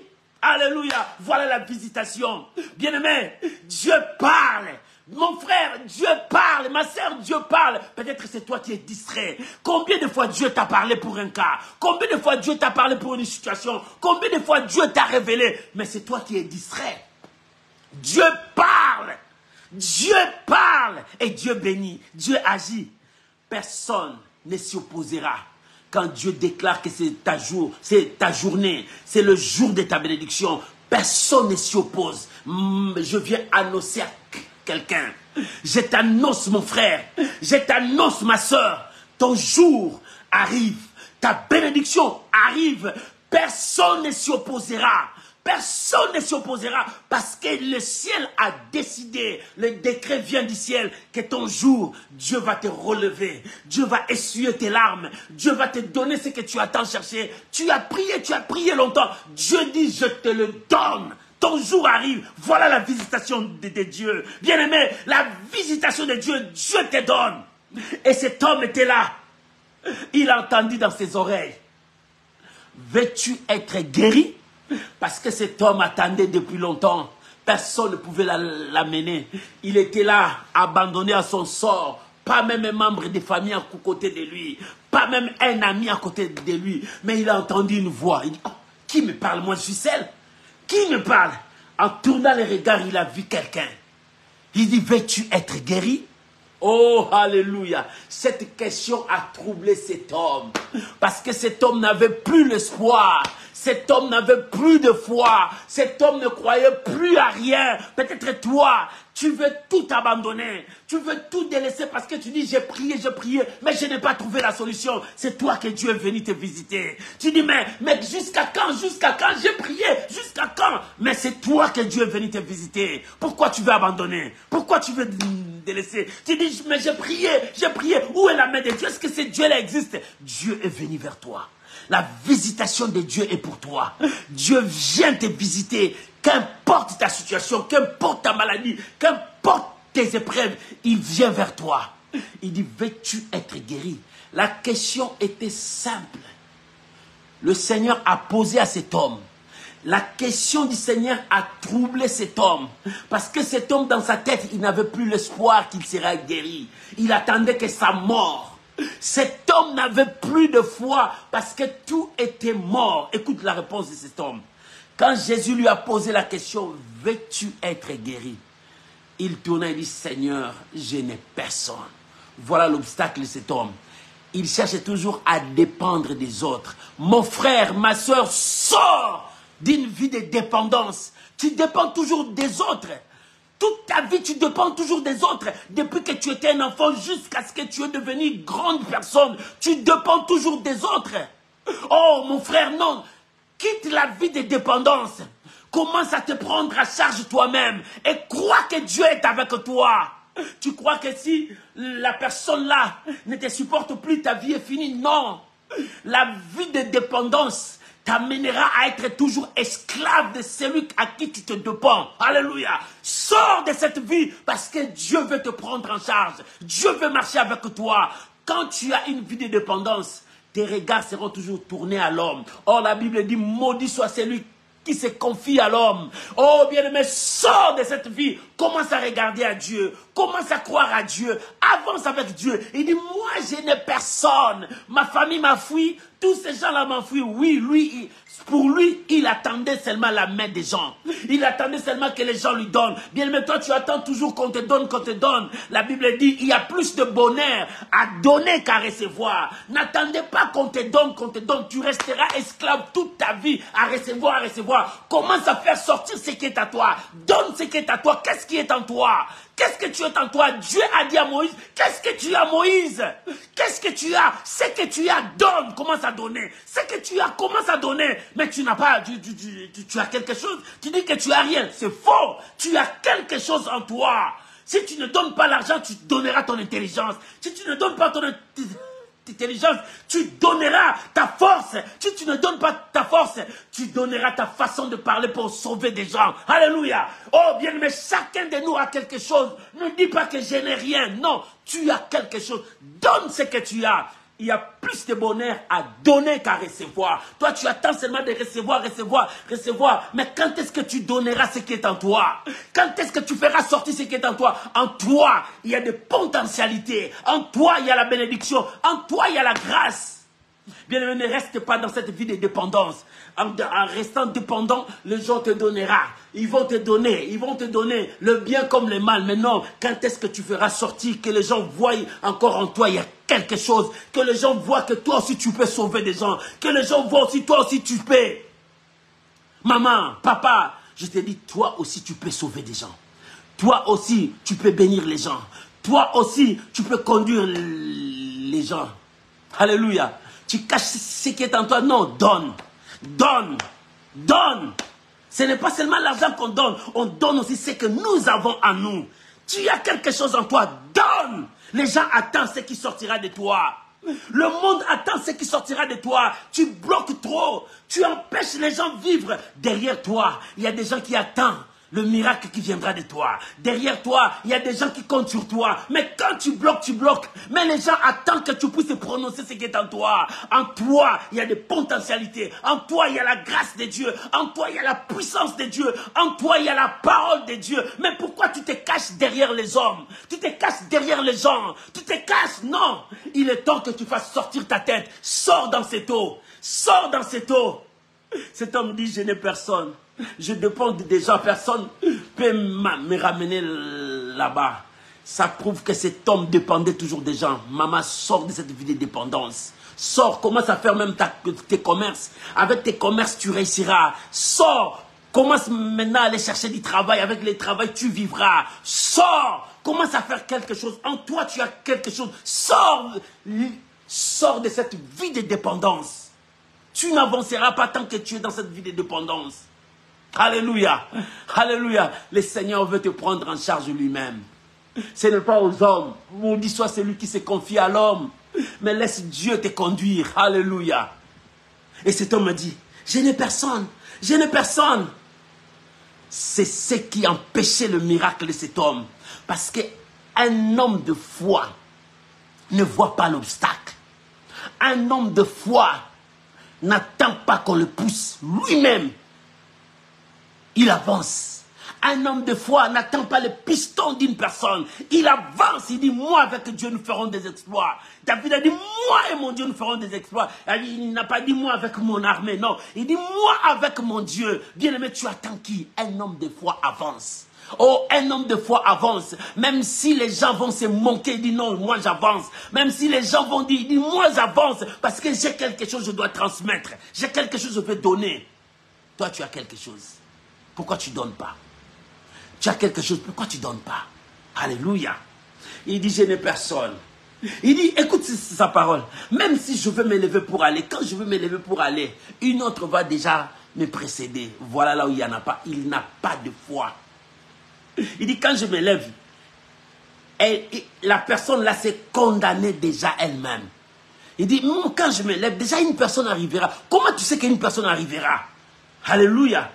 Alléluia. Voilà la visitation. Bien-aimé, Dieu parle. Mon frère, Dieu parle. Ma soeur, Dieu parle. Peut-être c'est toi qui es distrait. Combien de fois Dieu t'a parlé pour un cas? Combien de fois Dieu t'a parlé pour une situation? Combien de fois Dieu t'a révélé? Mais c'est toi qui es distrait. Dieu parle. Dieu parle. Et Dieu bénit. Dieu agit. Personne ne s'y opposera. Quand Dieu déclare que c'est ta journée, c'est le jour de ta bénédiction, personne ne s'y oppose. Je viens annoncer à quelqu'un. Je t'annonce, mon frère. Je t'annonce, ma soeur. Ton jour arrive. Ta bénédiction arrive. Personne ne s'y opposera. Personne ne s'y opposera parce que le ciel a décidé, le décret vient du ciel, que ton jour, Dieu va te relever, Dieu va essuyer tes larmes, Dieu va te donner ce que tu as tant cherché. Tu as prié longtemps, Dieu dit je te le donne. Ton jour arrive, voilà la visitation de Dieu. Bien-aimé, la visitation de Dieu, Dieu te donne. Et cet homme était là, il a entendu dans ses oreilles, veux-tu être guéri? Parce que cet homme attendait depuis longtemps Personne ne pouvait l'amener. Il était là, abandonné à son sort. Pas même un membre de famille à côté de lui. Pas même un ami à côté de lui. Mais il a entendu une voix. Il dit, oh, qui me parle? Moi, je suis seul. Qui me parle? En tournant les regards, il a vu quelqu'un. Il dit, veux-tu être guéri? Oh, alléluia. Cette question a troublé cet homme. Parce que cet homme n'avait plus l'espoir. Cet homme n'avait plus de foi. Cet homme ne croyait plus à rien. Peut-être toi, tu veux tout abandonner. Tu veux tout délaisser parce que tu dis, j'ai prié, mais je n'ai pas trouvé la solution. C'est toi que Dieu est venu te visiter. Tu dis, mais jusqu'à quand j'ai prié, jusqu'à quand? Mais c'est toi que Dieu est venu te visiter. Pourquoi tu veux abandonner? Pourquoi tu veux délaisser? Tu dis, mais j'ai prié. Où est la main de Dieu? Est-ce que ce Dieu-là existe? Dieu est venu vers toi. La visitation de Dieu est pour toi. Dieu vient te visiter. Qu'importe ta situation, qu'importe ta maladie, qu'importe tes épreuves, il vient vers toi. Il dit, veux-tu être guéri? La question était simple. Le Seigneur a posé à cet homme. La question du Seigneur a troublé cet homme. Parce que cet homme, dans sa tête, il n'avait plus l'espoir qu'il serait guéri. Il attendait que sa mort. Cet homme n'avait plus de foi parce que tout était mort. Écoute la réponse de cet homme. Quand Jésus lui a posé la question, veux-tu être guéri? Il tourna et dit, Seigneur, je n'ai personne. Voilà l'obstacle de cet homme. Il cherche toujours à dépendre des autres. Mon frère, ma soeur, sors d'une vie de dépendance. Tu dépends toujours des autres. Toute ta vie, tu dépends toujours des autres. Depuis que tu étais un enfant jusqu'à ce que tu es devenu une grande personne, tu dépends toujours des autres. Oh, mon frère, non. Quitte la vie de dépendance. Commence à te prendre à charge toi-même. Et crois que Dieu est avec toi. Tu crois que si la personne là ne te supporte plus, ta vie est finie? Non. La vie de dépendance t'amènera à être toujours esclave de celui à qui tu te dépends. Alléluia. Sors de cette vie parce que Dieu veut te prendre en charge. Dieu veut marcher avec toi. Quand tu as une vie de dépendance, tes regards seront toujours tournés à l'homme. Or, la Bible dit, maudit soit celui qui se confie à l'homme. Oh, bien-aimé, sors de cette vie. Commence à regarder à Dieu. Commence à croire à Dieu. Avance avec Dieu. Il dit, moi, je n'ai personne. Ma famille m'a fui. Tous ces gens-là m'ont fui. Oui, pour lui, il attendait seulement la main des gens. Il attendait seulement que les gens lui donnent. Bien-aimé, toi, tu attends toujours qu'on te donne, qu'on te donne. La Bible dit, il y a plus de bonheur à donner qu'à recevoir. N'attendez pas qu'on te donne, qu'on te donne. Tu resteras esclave toute ta vie à recevoir, à recevoir. Commence à faire sortir ce qui est à toi. Donne ce qui est à toi. Qu'est-ce qui est en toi? Qu'est-ce que tu es en toi? Dieu a dit à Moïse, qu'est-ce que tu as, Moïse? Qu'est-ce que tu as? Ce que tu as, donne. Commence à donner. Ce que tu as, commence à donner. Mais tu n'as pas, tu as quelque chose. Tu dis que tu as rien. C'est faux. Tu as quelque chose en toi. Si tu ne donnes pas l'argent, tu donneras ton intelligence. Si tu ne donnes pas ton intelligence, tu donneras ta force. Si tu ne donnes pas ta force, tu donneras ta façon de parler pour sauver des gens. Alléluia. Oh bien, mais chacun de nous a quelque chose. Ne dis pas que je n'ai rien. Non, tu as quelque chose. Donne ce que tu as. Il y a plus de bonheur à donner qu'à recevoir. Toi, tu attends seulement de recevoir. Mais quand est-ce que tu donneras ce qui est en toi? Quand est-ce que tu feras sortir ce qui est en toi? En toi, il y a des potentialités. En toi, il y a la bénédiction. En toi, il y a la grâce. Bien-aimé, ne reste pas dans cette vie de dépendance. En restant dépendant, les gens te donneront. Ils vont te donner le bien comme le mal. Mais non, quand est-ce que tu feras sortir, que les gens voient encore en toi, il y a quelque chose. Que les gens voient que toi aussi tu peux sauver des gens. Que les gens voient aussi, toi aussi tu peux. Maman, papa, je te dis, toi aussi tu peux sauver des gens. Toi aussi tu peux bénir les gens. Toi aussi tu peux conduire les gens. Alléluia. Tu caches ce qui est en toi. Non, donne. Donne. Donne. Ce n'est pas seulement l'argent qu'on donne. On donne aussi ce que nous avons en nous. Tu as quelque chose en toi. Donne. Les gens attendent ce qui sortira de toi. Le monde attend ce qui sortira de toi. Tu bloques trop. Tu empêches les gens de vivre. Derrière toi, il y a des gens qui attendent le miracle qui viendra de toi. Derrière toi, il y a des gens qui comptent sur toi. Mais quand tu bloques, tu bloques. Mais les gens attendent que tu puisses prononcer ce qui est en toi. En toi, il y a des potentialités. En toi, il y a la grâce de Dieu. En toi, il y a la puissance de Dieu. En toi, il y a la parole de Dieu. Mais pourquoi tu te caches derrière les hommes? Tu te caches derrière les gens. Tu te caches? Non. Il est temps que tu fasses sortir ta tête. Sors dans cette eau. Sors dans cette eau. Cet homme dit, je n'ai personne. Je dépends des gens. Personne peut me ramener là-bas. Ça prouve que cet homme dépendait toujours des gens. Maman, sors de cette vie de dépendance. Sors, commence à faire même tes commerces. Avec tes commerces, tu réussiras. Sors, commence maintenant à aller chercher du travail. Avec le travail, tu vivras. Sors, commence à faire quelque chose. En toi, tu as quelque chose. Sors, sors de cette vie de dépendance. Tu n'avanceras pas tant que tu es dans cette vie de dépendance. Alléluia. Alléluia. Le Seigneur veut te prendre en charge lui-même. Ce n'est pas aux hommes. Maudit soit celui qui se confie à l'homme. Mais laisse Dieu te conduire. Alléluia. Et cet homme me dit, je n'ai personne. Je n'ai personne. C'est ce qui empêchait le miracle de cet homme. Parce qu'un homme de foi ne voit pas l'obstacle. Un homme de foi n'attend pas qu'on le pousse. Lui-même, il avance. Un homme de foi n'attend pas le piston d'une personne. Il avance, il dit, moi avec Dieu nous ferons des exploits. David a dit, moi et mon Dieu nous ferons des exploits. Il n'a pas dit, moi avec mon armée, non. Il dit, moi avec mon Dieu. Bien-aimé, tu attends qui? Un homme de foi avance. Oh, un homme de foi avance. Même si les gens vont se moquer, il dit non, moi j'avance. Même si les gens vont dire, il dit moi j'avance. Parce que j'ai quelque chose que je dois transmettre. J'ai quelque chose que je veux donner. Toi, tu as quelque chose. Pourquoi tu ne donnes pas? Tu as quelque chose, pourquoi tu ne donnes pas? Alléluia. Il dit, je n'ai personne. Il dit, écoute sa parole. Même si je veux m'élever pour aller, quand je veux m'élever pour aller, une autre va déjà me précéder. Voilà là où il n'y en a pas. Il n'a pas de foi. Il dit, quand je m'élève, la personne là s'est condamnée déjà elle-même. Il dit, quand je m'élève, déjà une personne arrivera. Comment tu sais qu'une personne arrivera? Alléluia.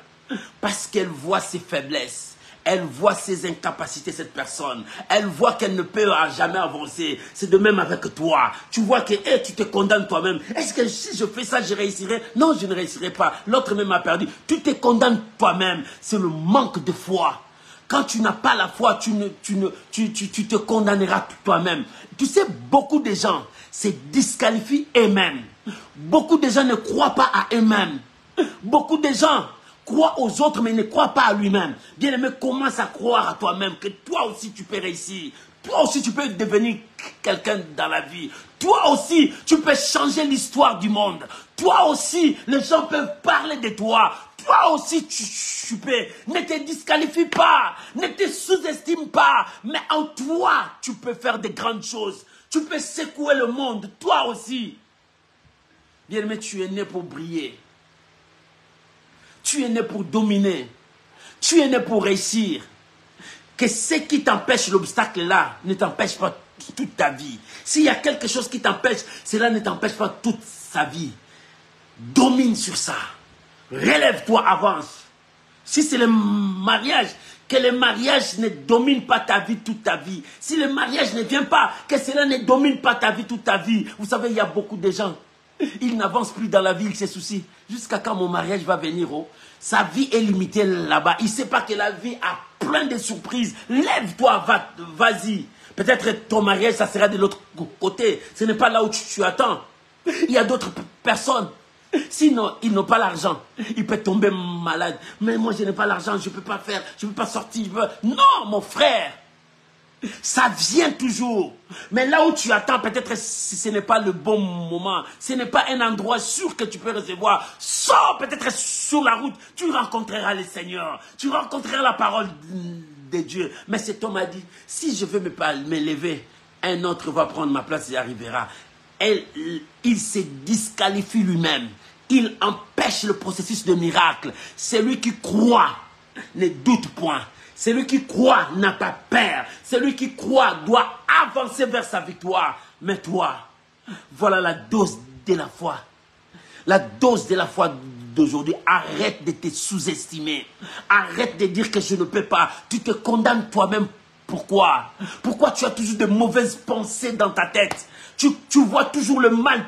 Parce qu'elle voit ses faiblesses. Elle voit ses incapacités, cette personne. Elle voit qu'elle ne peut jamais avancer. C'est de même avec toi. Tu vois que tu te condamnes toi-même. Est-ce que si je fais ça, je réussirai? Non, je ne réussirai pas. L'autre même a perdu. Tu te condamnes toi-même. C'est le manque de foi. Quand tu n'as pas la foi, tu te condamneras toi-même. Tu sais, beaucoup de gens se disqualifient eux-mêmes. Beaucoup de gens ne croient pas à eux-mêmes. Beaucoup de gens croient aux autres, mais ne croient pas à lui-même. Bien-aimé, commence à croire à toi-même que toi aussi tu peux réussir. Toi aussi tu peux devenir quelqu'un dans la vie. Toi aussi tu peux changer l'histoire du monde. Toi aussi les gens peuvent parler de toi. Toi aussi tu peux. Ne te disqualifie pas. Ne te sous-estime pas. Mais en toi tu peux faire de grandes choses. Tu peux secouer le monde. Toi aussi. Bien-aimé, tu es né pour briller. Tu es né pour dominer. Tu es né pour réussir. Que ce qui t'empêche l'obstacle là ne t'empêche pas toute ta vie. S'il y a quelque chose qui t'empêche, cela ne t'empêche pas toute sa vie. Domine sur ça. Relève-toi, avance. Si c'est le mariage, que le mariage ne domine pas ta vie toute ta vie. Si le mariage ne vient pas, que cela ne domine pas ta vie toute ta vie. Vous savez, il y a beaucoup de gens. Il n'avance plus dans la vie, il se soucie. Jusqu'à quand mon mariage va venir, oh? Sa vie est limitée là-bas. Il ne sait pas que la vie a plein de surprises. Lève-toi, vas-y. Peut-être ton mariage, ça sera de l'autre côté. Ce n'est pas là où tu attends. Il y a d'autres personnes. Sinon, ils n'ont pas l'argent. Ils peuvent tomber malade. Mais moi, je n'ai pas l'argent, je ne peux pas faire, je ne peux pas sortir. Non, mon frère. Ça vient toujours. Mais là où tu attends, peut-être ce n'est pas le bon moment. Ce n'est pas un endroit sûr que tu peux recevoir. Sors peut-être sur la route. Tu rencontreras le Seigneur. Tu rencontreras la parole de Dieu. Mais cet homme a dit, si je veux m'élever, un autre va prendre ma place et arrivera. Il se disqualifie lui-même. Il empêche le processus de miracle. Celui qui croit ne doute point. Celui qui croit n'a pas peur. Celui qui croit doit avancer vers sa victoire. Mais toi, voilà la dose de la foi. La dose de la foi d'aujourd'hui, arrête de te sous-estimer. Arrête de dire que je ne peux pas. Tu te condamnes toi-même. Pourquoi? Pourquoi tu as toujours de mauvaises pensées dans ta tête? Tu vois toujours le mal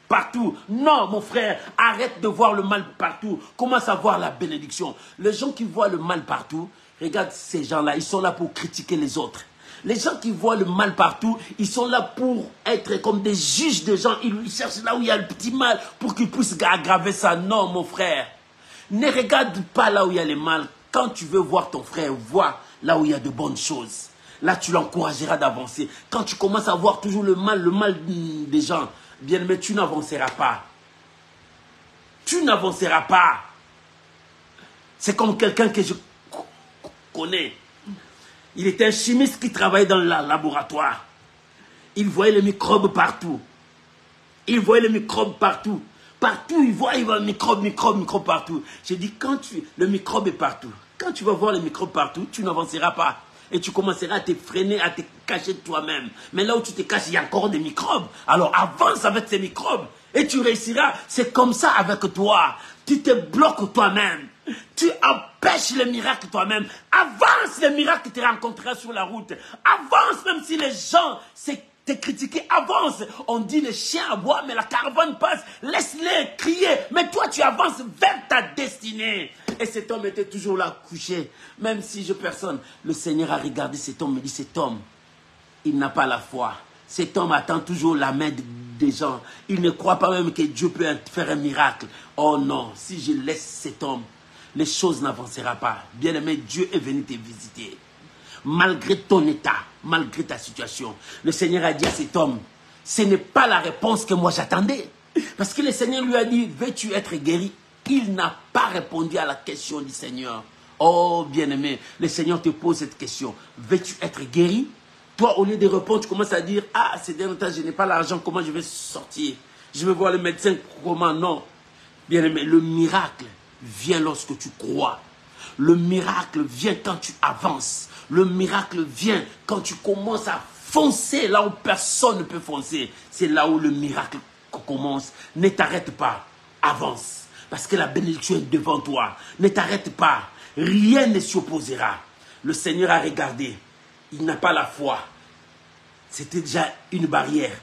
partout. Non, mon frère, arrête de voir le mal partout. Commence à voir la bénédiction. Les gens qui voient le mal partout, regarde ces gens-là, ils sont là pour critiquer les autres. Les gens qui voient le mal partout, ils sont là pour être comme des juges de gens. Ils cherchent là où il y a le petit mal pour qu'ils puissent aggraver ça. Non, mon frère. Ne regarde pas là où il y a le mal. Quand tu veux voir ton frère, vois là où il y a de bonnes choses. Là, tu l'encourageras d'avancer. Quand tu commences à voir toujours le mal des gens, bien, mais tu n'avanceras pas. Tu n'avanceras pas. C'est comme quelqu'un que je connais. Il était un chimiste qui travaillait dans le laboratoire. Il voyait les microbes partout. Il voyait les microbes partout. Partout, il voit microbe partout. J'ai dit, le microbe est partout. Quand tu vas voir les microbes partout, tu n'avanceras pas. Et tu commenceras à te freiner, à te cacher de toi-même. Mais là où tu te caches, il y a encore des microbes. Alors avance avec ces microbes. Et tu réussiras. C'est comme ça avec toi. Tu te bloques toi-même. Tu empêches le miracle toi-même. Avance les miracles que tu rencontreras sur la route. Avance même si les gens te critiquent. Avance. On dit les chiens aboient, mais la caravane passe. Laisse-les crier. Mais toi, tu avances vers ta destinée. Et cet homme était toujours là, couché. Même si personne. Le Seigneur a regardé cet homme et dit, cet homme, il n'a pas la foi. Cet homme attend toujours la main des gens. Il ne croit pas même que Dieu peut faire un miracle. Oh non, si je laisse cet homme, les choses n'avanceront pas. Bien-aimé, Dieu est venu te visiter. Malgré ton état, malgré ta situation. Le Seigneur a dit à cet homme, ce n'est pas la réponse que moi j'attendais. Parce que le Seigneur lui a dit, veux-tu être guéri? Il n'a pas répondu à la question du Seigneur. Oh bien-aimé, le Seigneur te pose cette question. Veux-tu être guéri? Toi, au lieu de répondre, tu commences à dire, ah, ces derniers temps, je n'ai pas l'argent, comment je vais sortir? Je vais voir le médecin, comment? Non. Bien-aimé, le miracle vient lorsque tu crois. Le miracle vient quand tu avances. Le miracle vient quand tu commences à foncer là où personne ne peut foncer. C'est là où le miracle commence. Ne t'arrête pas, avance. Parce que la bénédiction est devant toi. Ne t'arrête pas, rien ne s'y opposera. Le Seigneur a regardé. Il n'a pas la foi. C'était déjà une barrière.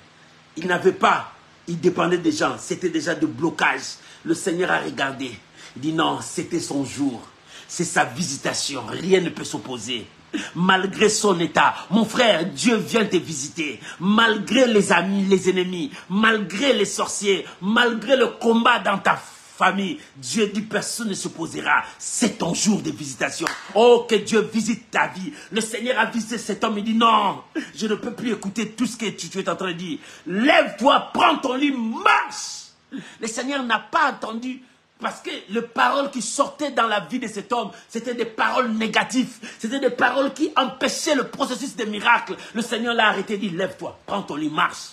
Il n'avait pas, il dépendait des gens. C'était déjà de blocage. Le Seigneur a regardé. Il dit non, c'était son jour. C'est sa visitation. Rien ne peut s'opposer. Malgré son état, mon frère, Dieu vient te visiter. Malgré les amis, les ennemis, malgré les sorciers, malgré le combat dans ta famille, Dieu dit personne ne s'opposera. C'est ton jour de visitation. Oh, que Dieu visite ta vie. Le Seigneur a visité cet homme. Il dit non, je ne peux plus écouter tout ce que tu es en train de dire. Lève-toi, prends ton lit, marche. Le Seigneur n'a pas entendu. Parce que les paroles qui sortaient dans la vie de cet homme, c'était des paroles négatives. C'était des paroles qui empêchaient le processus des miracles. Le Seigneur l'a arrêté et dit, lève-toi, prends ton lit, marche.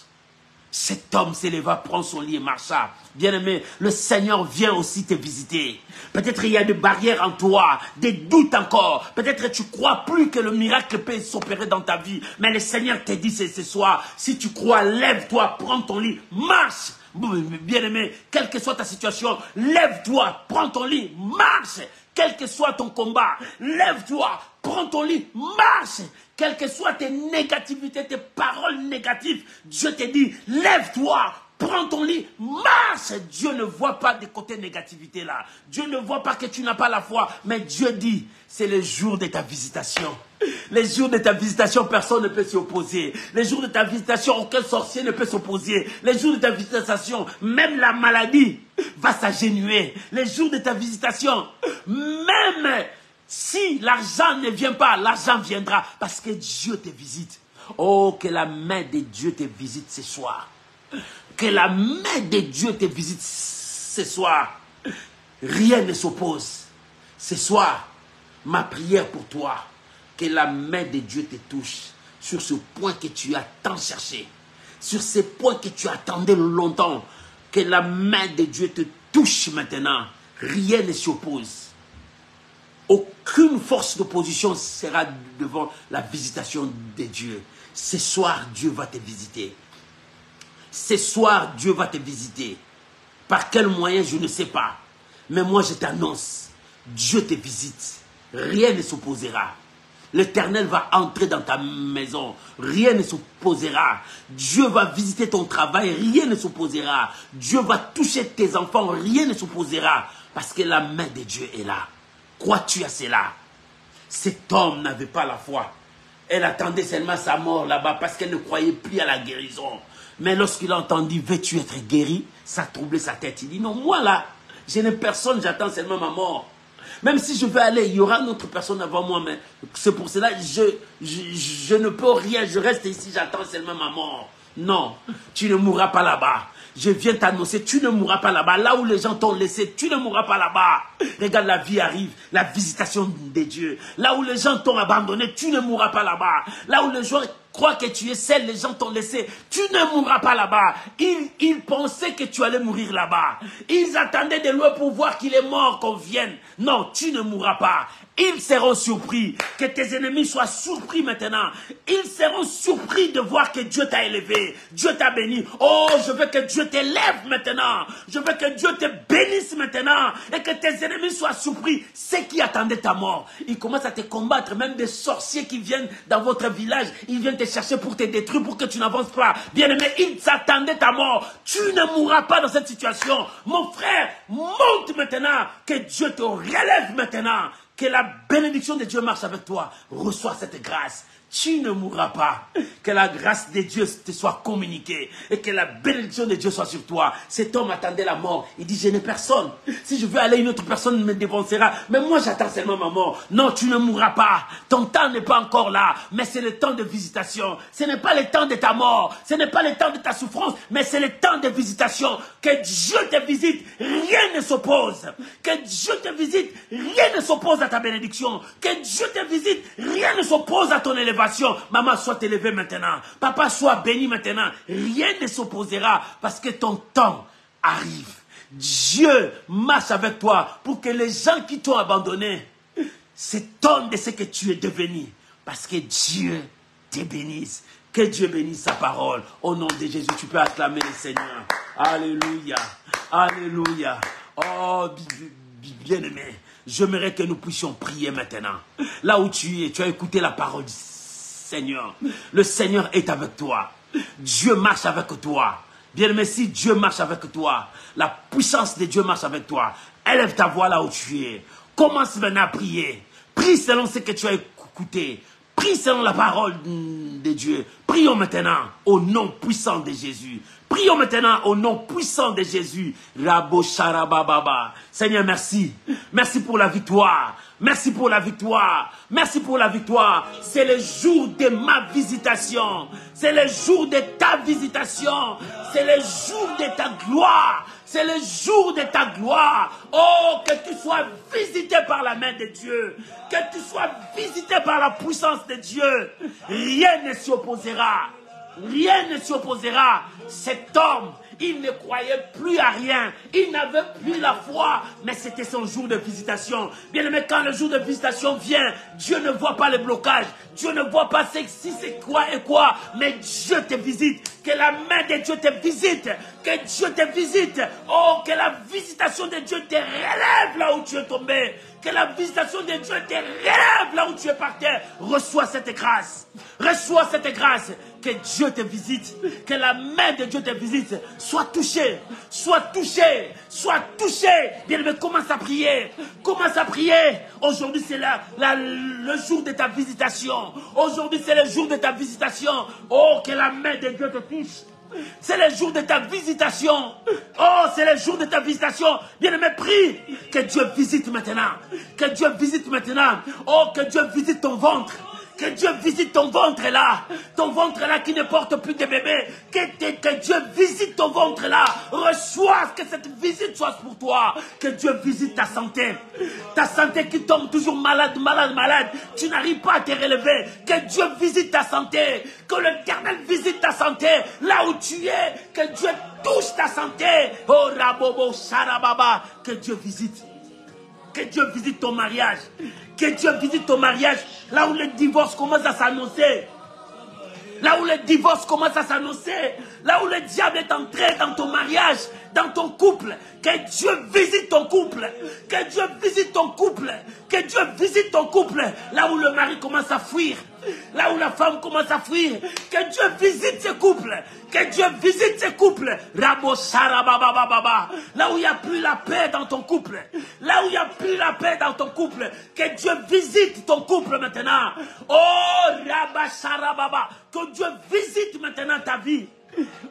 Cet homme s'éleva, prend son lit et marcha. Bien-aimé, le Seigneur vient aussi te visiter. Peut-être il y a des barrières en toi, des doutes encore. Peut-être tu crois plus que le miracle peut s'opérer dans ta vie. Mais le Seigneur te dit ce soir, si tu crois, lève-toi, prends ton lit, marche. Bien-aimé, quelle que soit ta situation, lève-toi, prends ton lit, marche. Quel que soit ton combat, lève-toi, prends ton lit, marche. Quelles que soient tes négativités, tes paroles négatives, Dieu te dit, lève-toi, prends ton lit, marche. Dieu ne voit pas des côtés négativité là. Dieu ne voit pas que tu n'as pas la foi. Mais Dieu dit, c'est le jour de ta visitation. Les jours de ta visitation, personne ne peut s'y opposer. Les jours de ta visitation, aucun sorcier ne peut s'opposer. Les jours de ta visitation, même la maladie va s'agenouiller. Les jours de ta visitation, même si l'argent ne vient pas, l'argent viendra parce que Dieu te visite. Oh, que la main de Dieu te visite ce soir. Que la main de Dieu te visite ce soir. Rien ne s'oppose. Ce soir, ma prière pour toi, que la main de Dieu te touche sur ce point que tu as tant cherché, sur ces points que tu attendais longtemps, que la main de Dieu te touche maintenant. Rien ne s'y oppose. Aucune force d'opposition sera devant la visitation de Dieu. Ce soir, Dieu va te visiter. Ce soir, Dieu va te visiter. Par quel moyen, je ne sais pas. Mais moi, je t'annonce, Dieu te visite. Rien ne s'opposera. L'Éternel va entrer dans ta maison. Rien ne s'opposera. Dieu va visiter ton travail. Rien ne s'opposera. Dieu va toucher tes enfants. Rien ne s'opposera. Parce que la main de Dieu est là. Crois-tu à cela? Cet homme n'avait pas la foi. Elle attendait seulement sa mort là-bas parce qu'elle ne croyait plus à la guérison. Mais lorsqu'il a entendu, veux-tu être guéri? Ça a troublé sa tête. Il dit, non, moi là, je n'ai personne, j'attends seulement ma mort. Même si je veux aller, il y aura une autre personne avant moi, mais c'est pour cela que je ne peux rien, je reste ici, j'attends seulement ma mort. Non, tu ne mourras pas là-bas. Je viens t'annoncer, tu ne mourras pas là-bas. Là où les gens t'ont laissé, tu ne mourras pas là-bas. Regarde, la vie arrive, la visitation des dieux. Là où les gens t'ont abandonné, tu ne mourras pas là-bas. Là où les gens croient que tu es seul, les gens t'ont laissé, tu ne mourras pas là-bas. Ils pensaient que tu allais mourir là-bas. Ils attendaient de loin pour voir qu'il est mort, qu'on vienne. Non, tu ne mourras pas. Ils seront surpris, que tes ennemis soient surpris maintenant. Ils seront surpris de voir que Dieu t'a élevé, Dieu t'a béni. Oh, je veux que Dieu t'élève maintenant. Je veux que Dieu te bénisse maintenant. Et que tes ennemis soient surpris. Ceux qui attendaient ta mort, ils commencent à te combattre. Même des sorciers qui viennent dans votre village, ils viennent te chercher pour te détruire, pour que tu n'avances pas. Bien-aimé, ils attendaient ta mort. Tu ne mourras pas dans cette situation. Mon frère, monte maintenant. Que Dieu te relève maintenant. Que la bénédiction de Dieu marche avec toi. Reçois cette grâce. Tu ne mourras pas. Que la grâce de Dieu te soit communiquée. Et que la bénédiction de Dieu soit sur toi. Cet homme attendait la mort. Il dit, je n'ai personne. Si je veux aller, une autre personne me dévancera. Mais moi, j'attends seulement ma mort. Non, tu ne mourras pas. Ton temps n'est pas encore là. Mais c'est le temps de visitation. Ce n'est pas le temps de ta mort. Ce n'est pas le temps de ta souffrance. Mais c'est le temps de visitation. Que Dieu te visite. Rien ne s'oppose. Que Dieu te visite. Rien ne s'oppose à ta bénédiction. Que Dieu te visite. Rien ne s'oppose à ton élévation. Maman, sois élevé maintenant. Papa, sois béni maintenant. Rien ne s'opposera parce que ton temps arrive. Dieu marche avec toi pour que les gens qui t'ont abandonné s'étonnent de ce que tu es devenu. Parce que Dieu te bénisse. Que Dieu bénisse sa parole. Au nom de Jésus, tu peux acclamer le Seigneur. Alléluia. Alléluia. Oh, bien-aimé, j'aimerais que nous puissions prier maintenant. Là où tu es, tu as écouté la parole du Seigneur. Le Seigneur est avec toi. Dieu marche avec toi. Bien-aimé, si Dieu marche avec toi, la puissance de Dieu marche avec toi. Élève ta voix là où tu es. Commence maintenant à prier. Prie selon ce que tu as écouté. Prie selon la parole de Dieu. Prions maintenant au nom puissant de Jésus. Prions maintenant au nom puissant de Jésus. Rabo Sharabababa. Seigneur, merci. Merci pour la victoire. Merci pour la victoire. Merci pour la victoire. C'est le jour de ma visitation. C'est le jour de ta visitation. C'est le jour de ta gloire. C'est le jour de ta gloire. Oh, que tu sois visité par la main de Dieu. Que tu sois visité par la puissance de Dieu. Rien ne s'y opposera. Rien ne s'y opposera. Cet homme, il ne croyait plus à rien. Il n'avait plus la foi. Mais c'était son jour de visitation. Bien aimé, quand le jour de visitation vient, Dieu ne voit pas les blocages. Dieu ne voit pas si c'est quoi et quoi. Mais Dieu te visite. Que la main de Dieu te visite. Que Dieu te visite. Oh, que la visitation de Dieu te relève là où tu es tombé. Que la visitation de Dieu te relève là où tu es par terre. Reçois cette grâce. Reçois cette grâce. Que Dieu te visite. Que la main de Dieu te visite. Sois touché. Sois touché. Sois touché. Bien aimé, commence à prier. Commence à prier. Aujourd'hui, c'est le jour de ta visitation. Aujourd'hui, c'est le jour de ta visitation. Oh, que la main de Dieu te touche. C'est le jour de ta visitation. Oh, c'est le jour de ta visitation. Bien-aimé, prie que Dieu visite maintenant. Que Dieu visite maintenant. Oh, que Dieu visite ton ventre. Que Dieu visite ton ventre là. Ton ventre là qui ne porte plus de bébé. Que Dieu visite ton ventre là. Reçois que cette visite soit pour toi. Que Dieu visite ta santé. Ta santé qui tombe toujours malade, malade, malade. Tu n'arrives pas à te relever. Que Dieu visite ta santé. Que l'Éternel visite ta santé. Là où tu es. Que Dieu touche ta santé. Oh Rabobo Sharababa. Que Dieu visite. Que Dieu visite ton mariage. Que Dieu visite ton mariage. Là où le divorce commence à s'annoncer. là où le divorce commence à s'annoncer, là où le diable est entré dans ton mariage, dans ton couple, que Dieu visite ton couple, que Dieu visite ton couple, que Dieu visite ton couple, là où le mari commence à fuir, là où la femme commence à fuir, que Dieu visite ce couple, que Dieu visite ce couple, Rabo Sarabababa, là où il n'y a plus la paix dans ton couple, là où il n'y a plus la paix dans ton couple, que Dieu visite ton couple maintenant, oh Rabba Sarababa, que Dieu visite maintenant ta vie.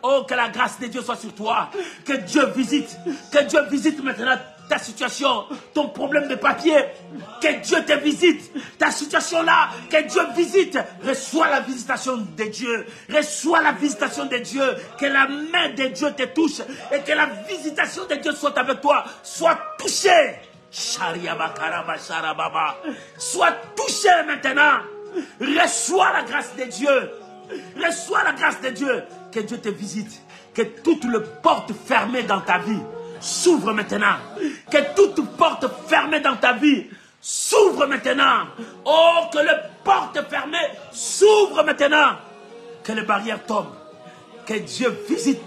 Oh, que la grâce de Dieu soit sur toi. Que Dieu visite maintenant ta situation, ton problème de papier. Que Dieu te visite, ta situation là. Que Dieu visite. Reçois la visitation de Dieu. Reçois la visitation de Dieu. Que la main de Dieu te touche et que la visitation de Dieu soit avec toi. Sois touché. Sois touché maintenant. Reçois la grâce de Dieu. Reçois la grâce de Dieu. Que Dieu te visite. Que toutes les portes fermées dans ta vie s'ouvrent maintenant. Que toutes portes fermées dans ta vie s'ouvrent maintenant. Oh, que les portes fermées s'ouvrent maintenant. Que les barrières tombent. Que Dieu visite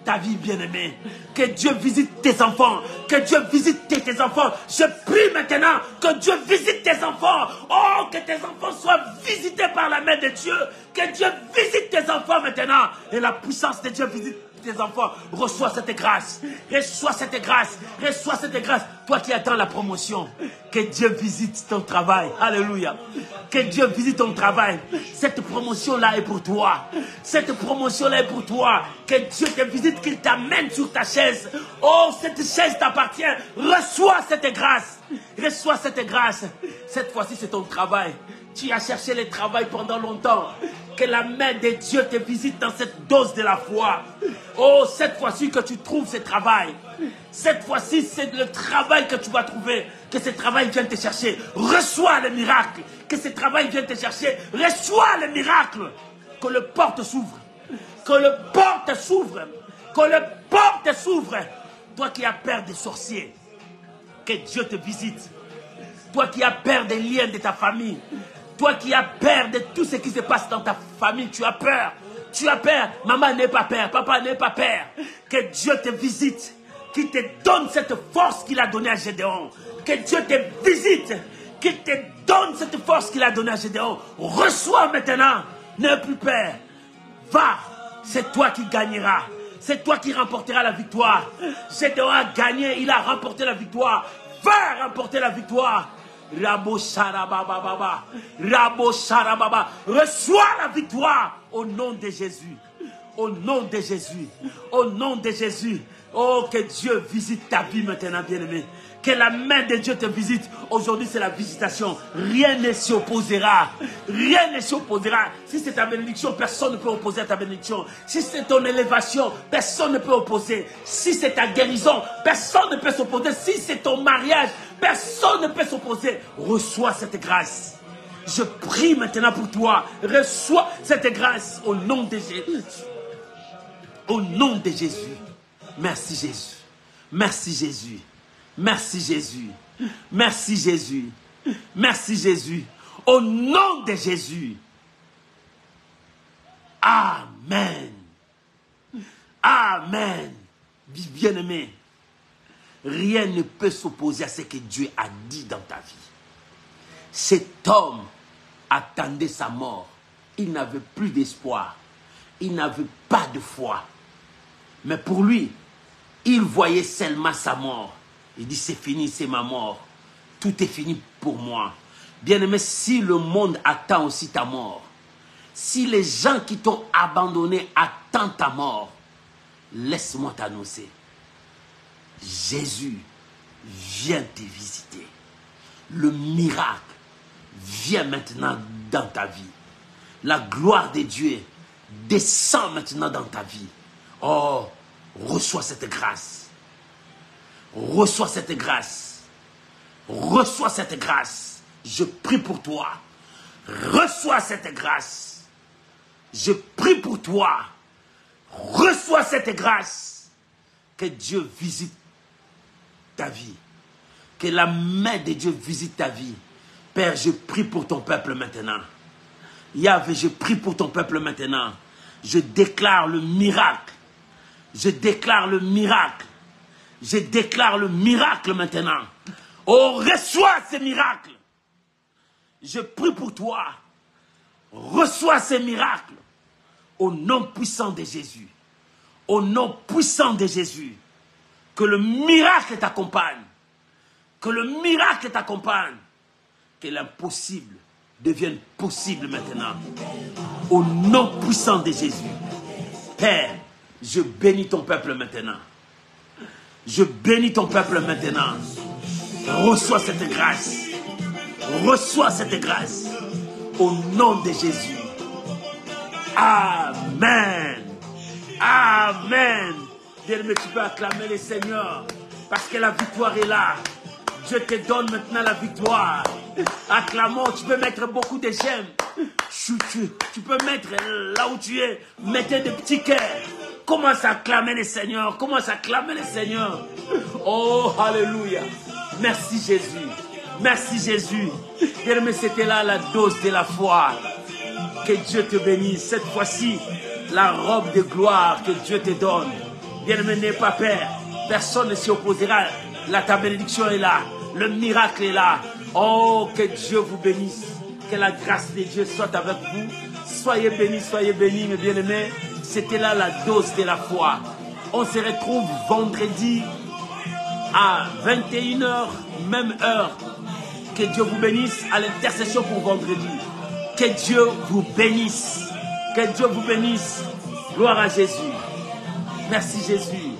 ta vie bien-aimée. Que Dieu visite tes enfants. Que Dieu visite tes enfants. Je prie maintenant que Dieu visite tes enfants. Oh, que tes enfants soient visités par la main de Dieu. Que Dieu visite tes enfants maintenant. Et la puissance de Dieu visite tes enfants. Reçois cette grâce. Reçois cette grâce. Reçois cette grâce. Toi qui attends la promotion. Que Dieu visite ton travail. Alléluia. Que Dieu visite ton travail. Cette promotion-là est pour toi. Cette promotion-là est pour toi. Que Dieu te visite, qu'il t'amène sur ta chaise. Oh, cette chaise t'appartient. Reçois cette grâce. Reçois cette grâce. Cette fois-ci, c'est ton travail. Tu as cherché le travail pendant longtemps. Que la main de Dieu te visite dans cette dose de la foi. Oh, cette fois-ci que tu trouves ce travail. Cette fois-ci, c'est le travail que tu vas trouver. Que ce travail vienne te chercher. Reçois le miracle. Que ce travail vienne te chercher. Reçois le miracle. Que le porte s'ouvre. Que le porte s'ouvre. Que le porte s'ouvre. Toi qui as peur des sorciers. Que Dieu te visite. Toi qui as peur des liens de ta famille. Toi qui as peur de tout ce qui se passe dans ta famille, tu as peur. Tu as peur. Maman n'est pas peur. Papa n'est pas peur. Que Dieu te visite. Qu'il te donne cette force qu'il a donnée à Gédéon. Que Dieu te visite. Qu'il te donne cette force qu'il a donnée à Gédéon. Reçois maintenant. N'aie plus peur. Va. C'est toi qui gagneras. C'est toi qui remporteras la victoire. Gédéon a gagné. Il a remporté la victoire. Va remporter la victoire. Rabo Sarababa. Rabo Sarababa. Reçois la victoire au nom de Jésus. Au nom de Jésus. Au nom de Jésus. Oh, que Dieu visite ta vie maintenant, bien-aimé. Que la main de Dieu te visite. Aujourd'hui, c'est la visitation. Rien ne s'y opposera. Rien ne s'y opposera. Si c'est ta bénédiction, personne ne peut opposer à ta bénédiction. Si c'est ton élévation, personne ne peut opposer. Si c'est ta guérison, personne ne peut s'opposer. Si c'est ton mariage, personne ne peut s'opposer. Reçois cette grâce. Je prie maintenant pour toi. Reçois cette grâce au nom de Jésus. Au nom de Jésus. Merci Jésus. Merci Jésus. Merci Jésus. Merci Jésus. Merci Jésus. Au nom de Jésus. Amen. Amen. Bien-aimé, rien ne peut s'opposer à ce que Dieu a dit dans ta vie. Cet homme attendait sa mort. Il n'avait plus d'espoir. Il n'avait pas de foi. Mais pour lui, il voyait seulement sa mort. Il dit, c'est fini, c'est ma mort. Tout est fini pour moi. Bien-aimé, si le monde attend aussi ta mort, si les gens qui t'ont abandonné attendent ta mort, laisse-moi t'annoncer. Jésus vient te visiter. Le miracle vient maintenant dans ta vie. La gloire de Dieu descend maintenant dans ta vie. Oh, reçois cette grâce. Reçois cette grâce. Reçois cette grâce. Je prie pour toi. Reçois cette grâce. Je prie pour toi. Reçois cette grâce. Que Dieu visite ta vie. Que la main de Dieu visite ta vie. Père, je prie pour ton peuple maintenant. Yahvé, je prie pour ton peuple maintenant. Je déclare le miracle. Je déclare le miracle. Je déclare le miracle maintenant. Oh, reçois ces miracles. Je prie pour toi. Reçois ces miracles. Au nom puissant de Jésus. Au nom puissant de Jésus. Que le miracle t'accompagne. Que le miracle t'accompagne. Que l'impossible devienne possible maintenant. Au nom puissant de Jésus. Père, je bénis ton peuple maintenant. Je bénis ton peuple maintenant. Reçois cette grâce. Reçois cette grâce. Au nom de Jésus. Amen. Amen. Bien-aimé, tu peux acclamer le Seigneur. Parce que la victoire est là. Dieu te donne maintenant la victoire. Acclamons, tu peux mettre beaucoup de j'aime. Tu peux mettre là où tu es. Mettez des petits cœurs. Commence à acclamer le Seigneur. Commence à acclamer le Seigneur. Oh, alléluia. Merci Jésus. Merci Jésus. Bien-aimé, c'était là la dose de la foi. Que Dieu te bénisse. Cette fois-ci, la robe de gloire que Dieu te donne. Bien-aimé, n'aie pas peur. Personne ne s'y opposera. Ta bénédiction est là. Le miracle est là. Oh, que Dieu vous bénisse. Que la grâce de Dieu soit avec vous. Soyez bénis, mes bien-aimés. C'était là la dose de la foi. On se retrouve vendredi à 21 h, même heure. Que Dieu vous bénisse à l'intercession pour vendredi. Que Dieu vous bénisse. Que Dieu vous bénisse. Gloire à Jésus. Merci Jésus.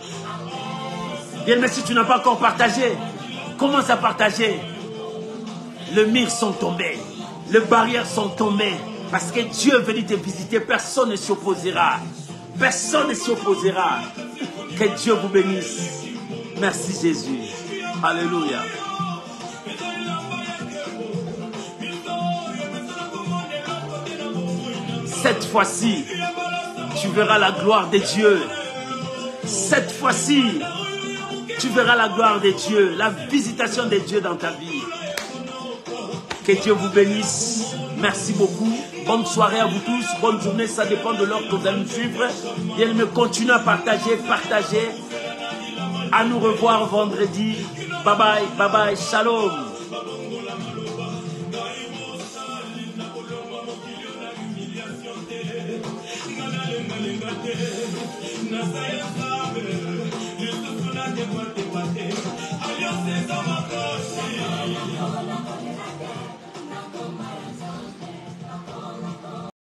Bien, mais si tu n'as pas encore partagé, commence à partager. Les murs sont tombés. Les barrières sont tombées. Parce que Dieu est venu te visiter. Personne ne s'y opposera. Personne ne s'y opposera. Que Dieu vous bénisse. Merci Jésus. Alléluia. Cette fois-ci, tu verras la gloire de Dieu. Cette fois-ci, tu verras la gloire de Dieu, la visitation de Dieu dans ta vie. Que Dieu vous bénisse. Merci beaucoup. Bonne soirée à vous tous. Bonne journée. Ça dépend de l'heure que vous allez me suivre. Et me continue à partager. À nous revoir vendredi. Bye bye. Bye bye. Shalom. Aliás,